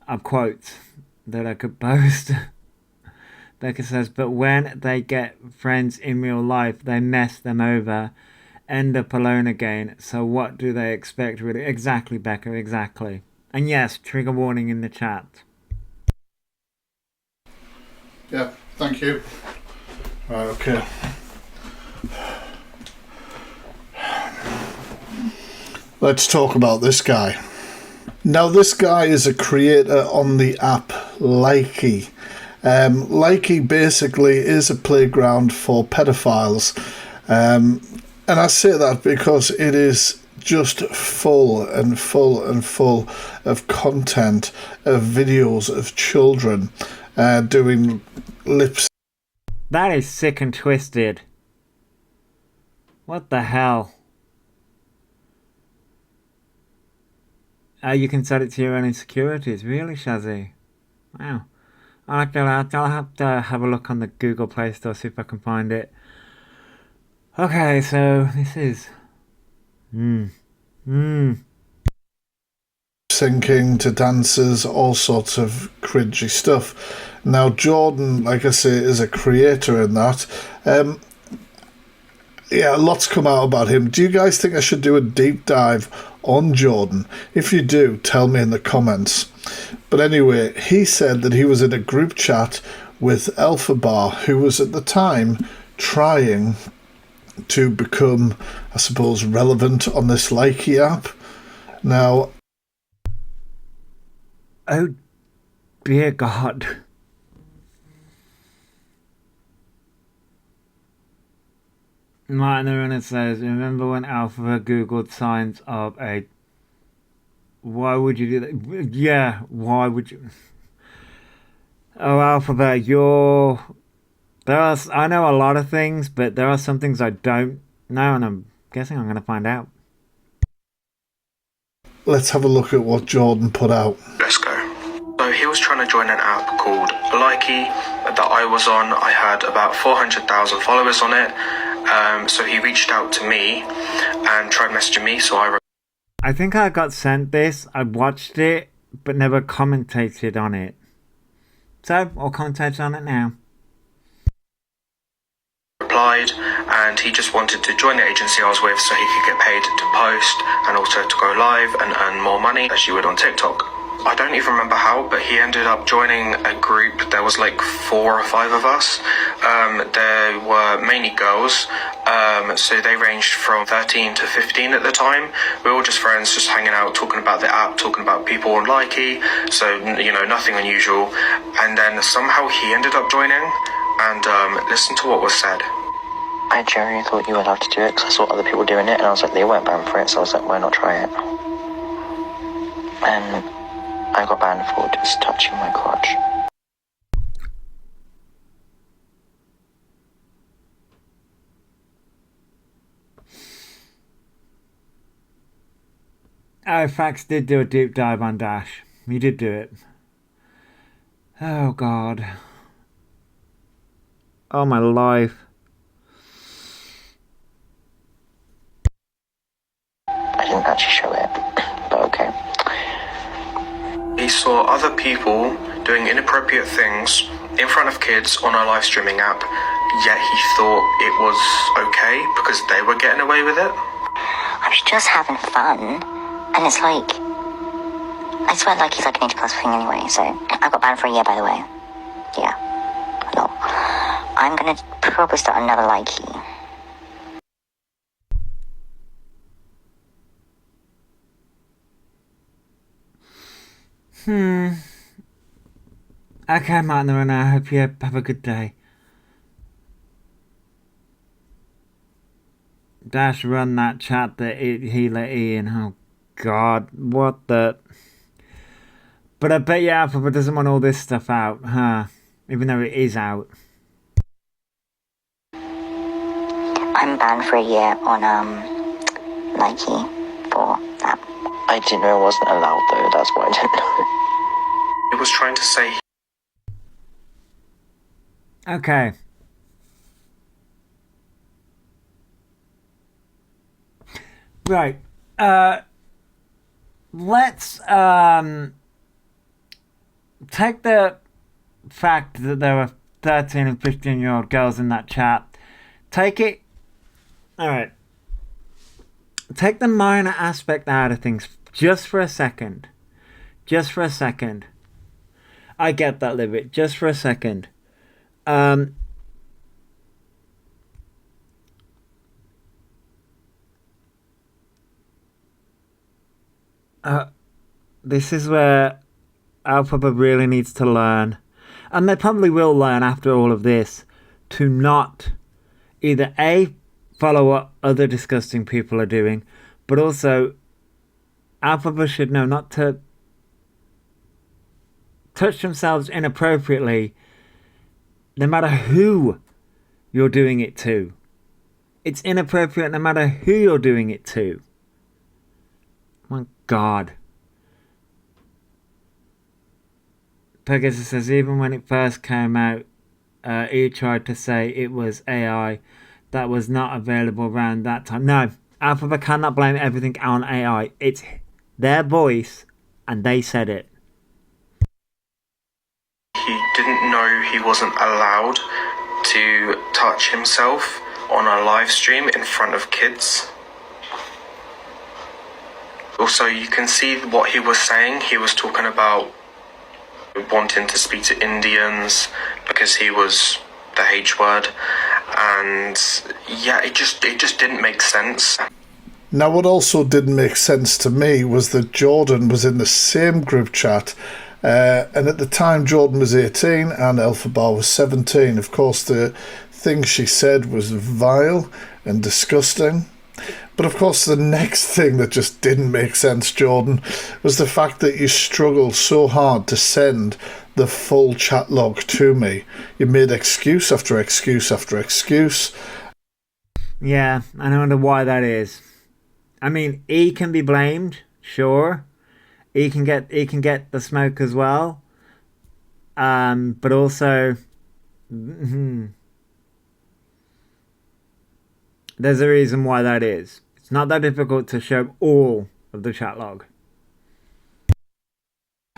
A: of quotes that I could post. Becca says, but when they get friends in real life, they mess them over, end up alone again. So what do they expect, really? Exactly, Becca, exactly. And yes, trigger warning in the chat.
B: Yeah, thank you. Right, okay. Let's talk about this guy. Now, this guy is a creator on the app Likey. Likey basically is a playground for pedophiles. And I say that because it is just full and full and full of content, of videos of children doing lips.
A: That is sick and twisted. What the hell? You can set it to your own insecurities. Really, Shazzy? Wow. I'll have to have a look on the Google Play Store, see if I can find it. Okay, so this is...
B: Syncing to dances, all sorts of cringy stuff. Now, Jordan, like I say, is a creator in that. Yeah, lots come out about him. Do you guys think I should do a deep dive on Jordan? If you do, tell me in the comments. But anyway, he said that he was in a group chat with Elphaba, who was at the time trying to become, I suppose, relevant on this Likey app. Now...
A: Oh, dear God. Martin the Runner says, remember when Elphaba googled signs of a... Why would you do that? Yeah, why would you... Oh, Elphaba, I know a lot of things, but there are some things I don't know, and I'm guessing I'm going to find out.
B: Let's have a look at what Jordan put out.
F: Let's go. So he was trying to join an app called Likey that I was on. I had about 400,000 followers on it. So he reached out to me and tried messaging me. So
A: I think I got sent this. I watched it, but never commentated on it. So I'll commentate on it now.
F: Replied, and he just wanted to join the agency I was with so he could get paid to post and also to go live and earn more money as you would on TikTok. I don't even remember how, but he ended up joining a group. There was like 4 or 5 of us. There were mainly girls, so they ranged from 13 to 15 at the time. We were all just friends, just hanging out, talking about the app, talking about people on Likey, so, you know, nothing unusual. And then somehow he ended up joining, and listen to what was said.
C: I genuinely thought you were allowed to do it because I saw other people doing it, and I was like, they weren't banned for it, so I was like, why not try it? And I got banned for just touching my crotch.
A: Oh, Fax did do a deep dive on Dash. He did do it. Oh, God. Oh, my life.
C: I didn't actually show it, but okay.
F: He saw other people doing inappropriate things in front of kids on a live streaming app, yet he thought it was okay because they were getting away with it.
G: I was just having fun, and it's like, I swear like he's like an 80+ thing anyway, so I got banned for a year, by the way. Yeah. No. I'm gonna probably start another Likey.
A: Okay, Martin the Runner, I hope you have a good day. Dash run that chat that he let in. Oh, God. What the... But I bet you Elphaba doesn't want all this stuff out, huh? Even though it is out.
G: I'm banned for a year on, Likey for that.
C: I didn't know it wasn't allowed though, that's why I didn't know.
F: He was trying to say...
A: Okay. Right. Let's take the fact that there were 13 and 15-year-old girls in that chat. Take it... Alright. Take the minor aspect out of things just for a second. Just for a second. I get that, Livit. Just for a second. This is where Elphaba really needs to learn, and they probably will learn after all of this, to not either A, follow what other disgusting people are doing, but also Elphaba should know not to touch themselves inappropriately no matter who you're doing it to. It's inappropriate no matter who you're doing it to. My God. Pegasus says even when it first came out, he tried to say it was AI that was not available around that time. No, Alphaba cannot blame everything on AI. It's their voice, and they said it.
F: He didn't know he wasn't allowed to touch himself on a live stream in front of kids. Also, you can see what he was saying. He was talking about wanting to speak to Indians because he was the H word, and yeah, it just didn't make sense.
B: Now, what also didn't make sense to me was that Jordan was in the same group chat, and at the time Jordan was 18 and Elphaba was 17. Of course, the thing she said was vile and disgusting. But of course, the next thing that just didn't make sense, Jordan, was the fact that you struggled so hard to send the full chat log to me. You made excuse after excuse after excuse.
A: Yeah, and I wonder why that is. I mean, he can be blamed, sure. He can get the smoke as well. But also, there's a reason why that is. It's not that difficult to show all of the chat log.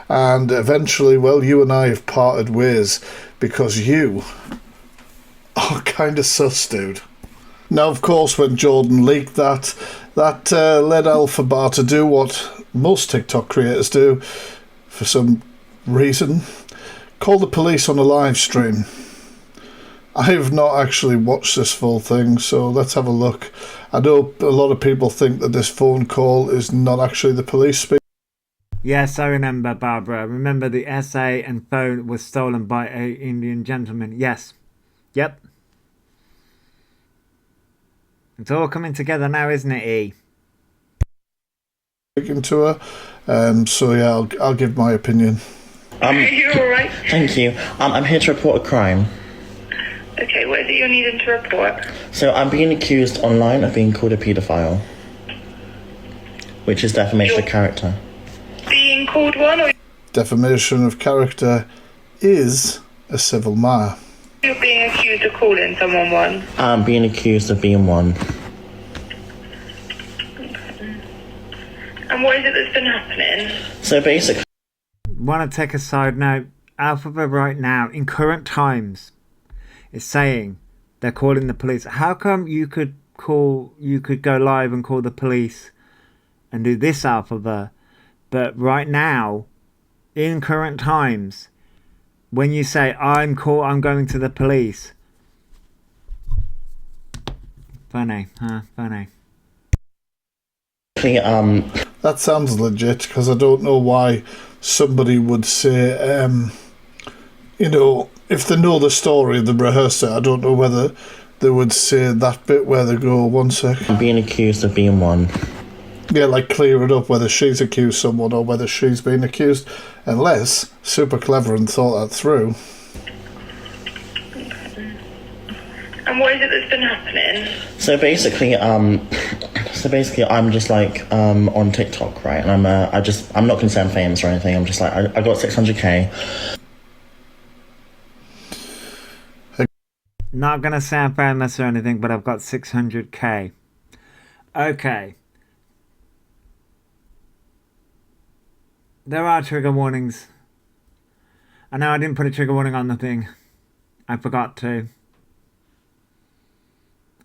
B: And eventually, well, you and I have parted ways because you are kind of sus, dude. Now, of course, when Jordan leaked that led Elphaba to do what most TikTok creators do for some reason. Call the police on a live stream. I have not actually watched this full thing, so let's have a look. I know a lot of people think that this phone call is not actually the police speaking.
A: Yes, I remember, Barbara. Remember the essay and phone was stolen by a Indian gentleman. Yes. Yep. It's all coming together now, isn't it, E?
B: Speaking to her. So yeah, I'll give my opinion.
H: Are you alright?
C: Thank you. I'm here to report a crime.
H: Okay, what is it you're needing to report?
C: So I'm being accused online of being called a paedophile, which is defamation of character.
H: Being called one, or
B: Defamation of character is a civil matter.
H: you're being accused of calling someone one?
C: I'm being accused of being one.
H: And what is it that's been happening?
C: So basically,
A: Want to take a side note? Alphaba right now, in current times, is saying they're calling the police. How come you could go live and call the police and do this, Alphaba, but right now, in current times, when you say I'm going to the police. Funny, huh? Funny.
B: That sounds legit, because I don't know why somebody would say, if they know the story, they rehearse it. I don't know whether they would say that bit where they go, 1 sec.
C: I'm being accused of being one.
B: Yeah, like clear it up whether she's accused someone or whether she's been accused. Unless super clever and thought that through.
H: And what is it that's been happening?
C: So basically, I'm just like on TikTok, right? And I'm not concerned famous or anything. I'm just like I got 600k.
A: Not gonna sound famous or anything, but I've got 600k. Okay. There are trigger warnings. I know I didn't put a trigger warning on the thing. I forgot to.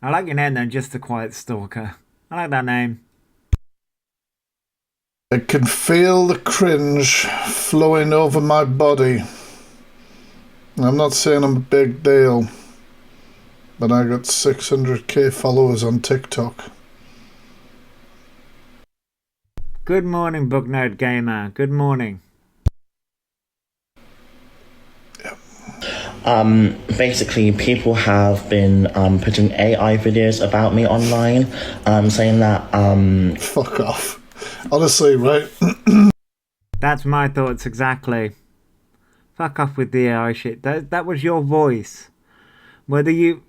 A: I like your name though, Just a Quiet Stalker. I like that name.
B: I can feel the cringe flowing over my body. I'm not saying I'm a big deal, but I got 600k followers on TikTok.
A: Good morning, Book Nerd Gamer. Good morning.
C: Basically, people have been putting AI videos about me online, saying that
B: Fuck off. Honestly, right?
A: That's my thoughts exactly. Fuck off with the AI shit. That was your voice. Whether you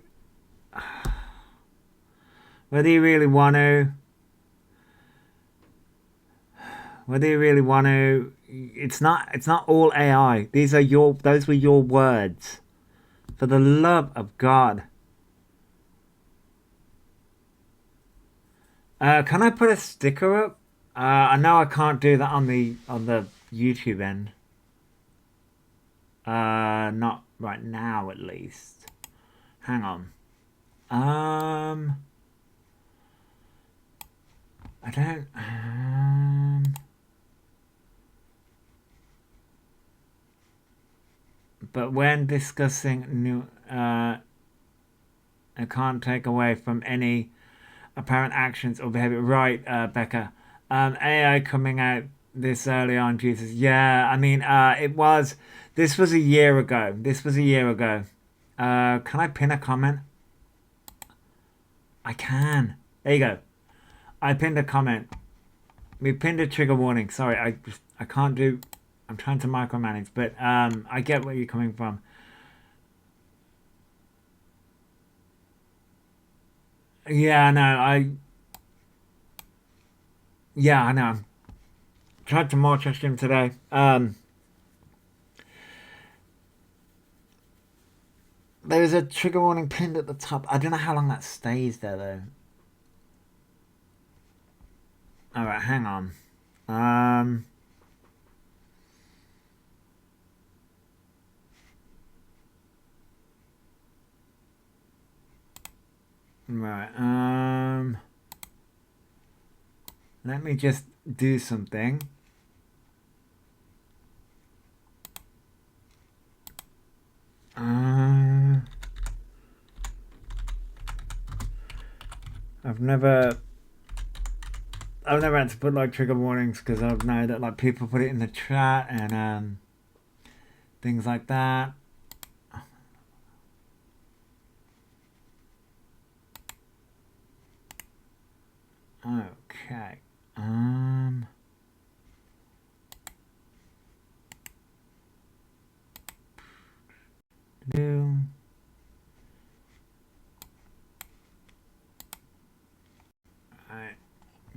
A: really want to, It's not all AI. Those were your words. For the love of God. Can I put a sticker up? I know I can't do that on the YouTube end. Not right now, at least. Hang on. I don't. But when discussing new, I can't take away from any apparent actions or behavior. Right, Becca. AI coming out this early on, Jesus. Yeah, I mean, it was. This was a year ago. Can I pin a comment? I can. There you go. I pinned a comment. We pinned a trigger warning. Sorry, I can't do. I'm trying to micromanage, but I get where you're coming from. Yeah, I know. Yeah, I know. Tried to multitask him today. There's a trigger warning pinned at the top. I don't know how long that stays there though. All right, hang on. Right. Let me just do something. I've never had to put like trigger warnings because I've known that like people put it in the chat and things like that. Okay. Alright.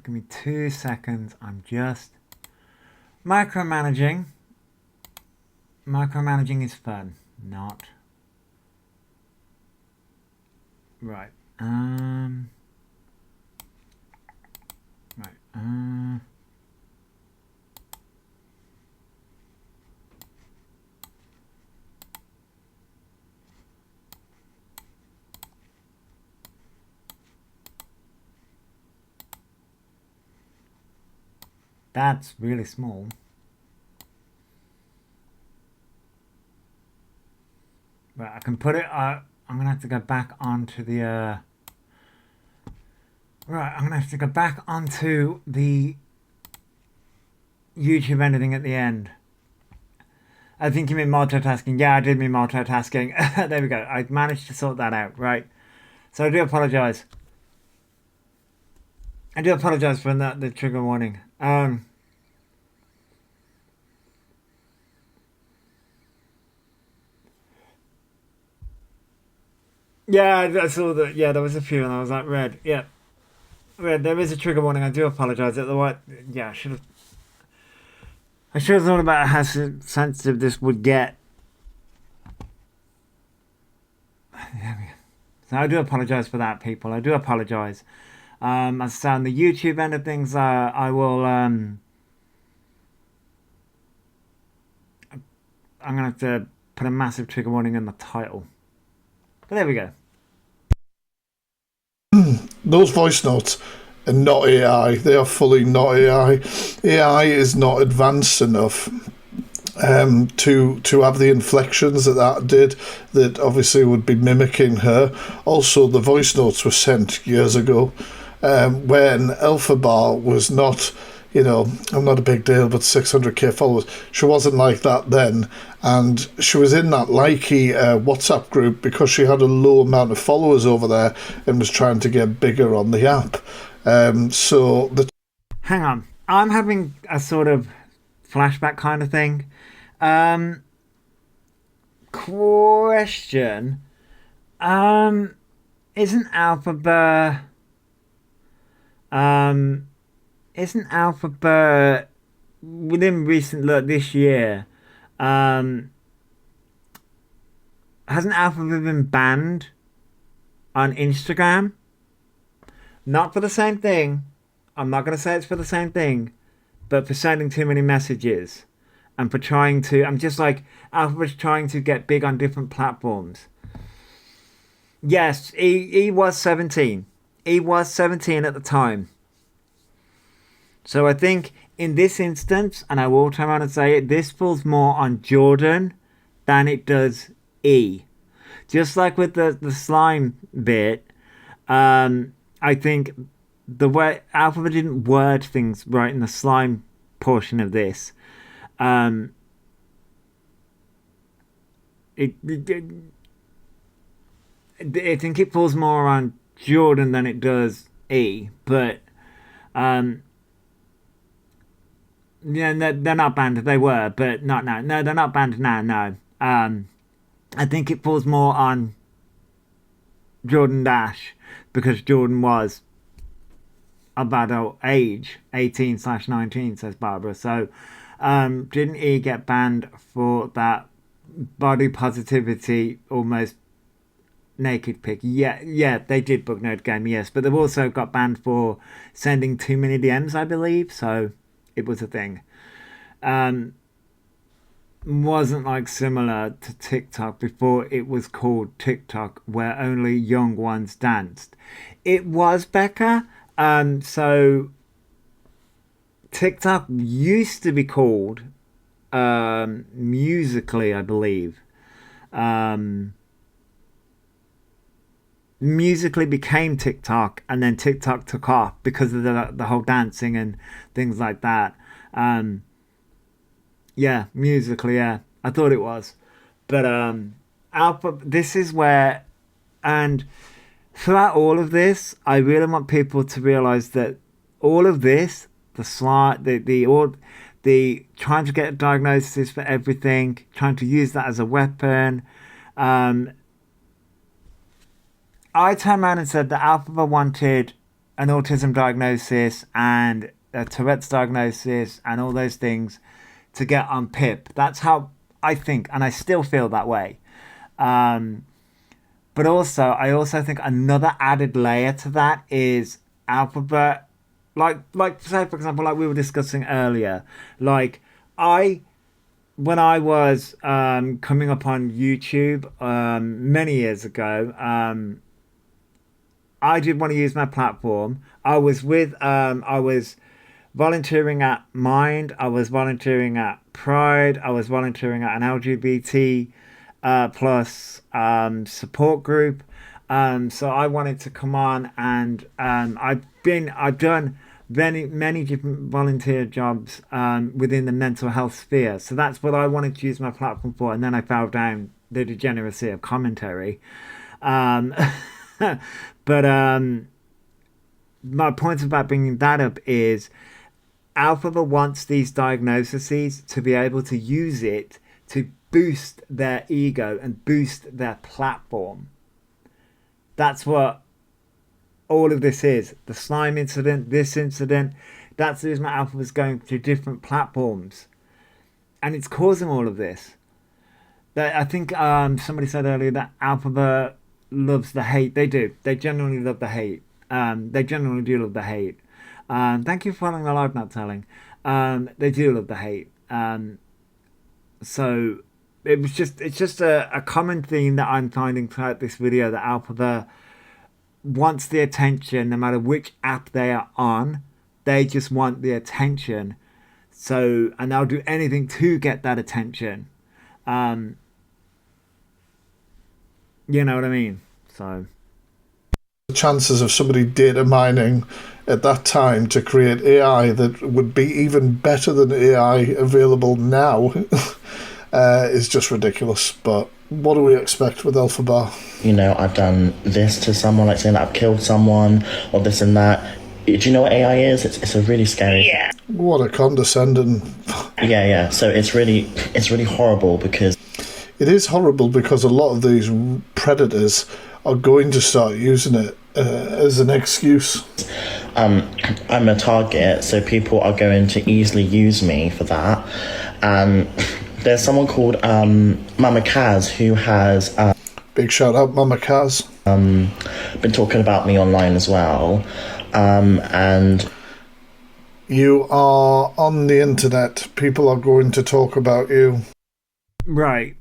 A: Give me 2 seconds. I'm just micromanaging. Micromanaging is fun, not. Right. Right. That's really small. Right, I can put it. I'm gonna have to go back onto the. Right, I'm gonna have to go back onto the YouTube editing at the end. I think you mean multitasking. Yeah, I did mean multitasking. There we go. I managed to sort that out. Right. So I do apologize. I do apologize for that, the trigger warning. Yeah, I saw that. Yeah, there was a few, and I was like, Red. Yeah, Red. There is a trigger warning. I do apologize. At the what? Yeah, I should have. I should have thought about how sensitive this would get. So I do apologize for that, people. I do apologize. As I say, on the YouTube end of things, I will. I'm gonna have to put a massive trigger warning in the title. But there we go.
B: Those voice notes are not AI. They are fully not AI. AI is not advanced enough to have the inflections that did, that obviously would be mimicking her. Also, the voice notes were sent years ago when Elphaba was not, I'm not a big deal, but 600k followers. She wasn't like that then, and she was in that likey WhatsApp group because she had a low amount of followers over there and was trying to get bigger on the app.
A: Hang on, I'm having a sort of flashback kind of thing. Question. Isn't Elphaba within recent look this year, hasn't Alphabet been banned on Instagram? Not for the same thing. I'm not going to say it's for the same thing, but for sending too many messages and for trying to. I'm just like, Alphabet's trying to get big on different platforms. Yes, he was 17. He was 17 at the time. So I think in this instance, and I will turn around and say it, this falls more on Jordan than it does E. Just like with the slime bit, I think the way Alphabet didn't word things right in the slime portion of this, I think it falls more on Jordan than it does E. But yeah, they're not banned. They were, but not now. No, they're not banned now. No. I think it falls more on Jordan Dash because Jordan was about our age, 18/19, says Barbara. So, didn't he get banned for that body positivity, almost naked pic? Yeah, they did book Node Game, yes, but they've also got banned for sending too many DMs, I believe. So, it was a thing. Wasn't like similar to TikTok before it was called TikTok, where only young ones danced. It was, Becca. So TikTok used to be called Musically, I believe. Musically became TikTok, and then TikTok took off because of the whole dancing and things like that. Yeah, Musically, yeah. I thought it was. But Alpha, this is where, and throughout all of this, I really want people to realize that all of this, the trying to get a diagnosis for everything, trying to use that as a weapon. I turned around and said that Alphaba wanted an autism diagnosis and a Tourette's diagnosis and all those things to get on PIP. That's how I think, and I still feel that way. But also, I also think another added layer to that is Alphaba, like say for example, like we were discussing earlier, like when I was coming up on YouTube many years ago, I did want to use my platform. I was volunteering at Mind, I was volunteering at Pride, I was volunteering at an LGBT plus support group. So I wanted to come on, and I've done many different volunteer jobs within the mental health sphere. So that's what I wanted to use my platform for, and then I fell down the degeneracy of commentary. But my point about bringing that up is Alphaba wants these diagnoses to be able to use it to boost their ego and boost their platform. That's what all of this is. The slime incident, this incident, that's the reason Alphaba's going to different platforms. And it's causing all of this. I think somebody said earlier that Alphaba loves the hate. They do. They genuinely love the hate. They genuinely do love the hate. Thank you for following the live, not telling. They do love the hate. So it's just a common theme that I'm finding throughout this video, that Alphaba wants the attention no matter which app they are on. They just want the attention. So, and they'll do anything to get that attention. You know what I mean? So
B: the chances of somebody data mining at that time to create AI that would be even better than AI available now is just ridiculous. But what do we expect with Elphaba?
C: You know, I've done this to someone, like saying that I've killed someone or this and that. Do you know what AI is? It's a really scary.
H: Yeah.
B: What a condescending.
C: Yeah. So it's really horrible because.
B: It is horrible because a lot of these predators are going to start using it as an excuse.
C: I'm a target, so people are going to easily use me for that. And there's someone called Mama Kaz who has
B: Big shout out, Mama Kaz.
C: been talking about me online as well. And
B: You are on the internet. People are going to talk about you.
A: Right.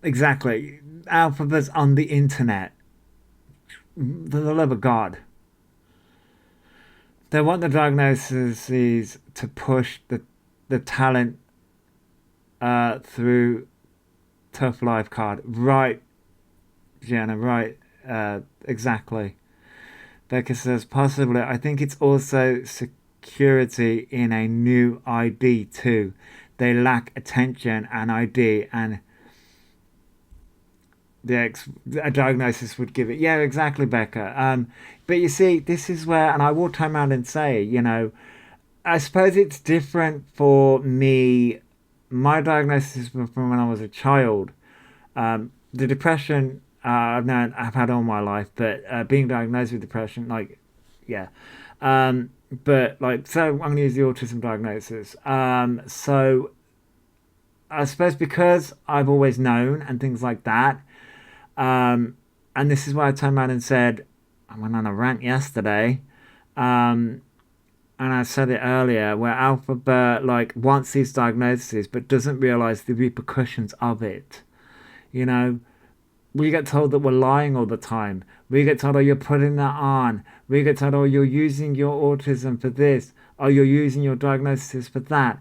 A: Exactly. Alphaba's on the internet. For the love of God. They want the diagnoses to push the talent through Tough Life card. Right, Gianna, right. Exactly. Becca says, possibly. I think it's also security in a new ID too. They lack attention and ID, and a diagnosis would give it. Yeah, exactly, Becca. But you see, this is where, and I will turn around and say, I suppose it's different for me. My diagnosis was from when I was a child. The depression I've had all my life, but being diagnosed with depression, like, yeah. But like, so I'm going to use the autism diagnosis. So I suppose because I've always known and things like that. And this is why I turned around and said, I went on a rant yesterday. And I said it earlier, where Alphaba like wants these diagnoses but doesn't realize the repercussions of it. You know, we get told that we're lying all the time. We get told, oh, you're putting that on. We get told, oh, you're using your autism for this. Oh, you're using your diagnosis for that.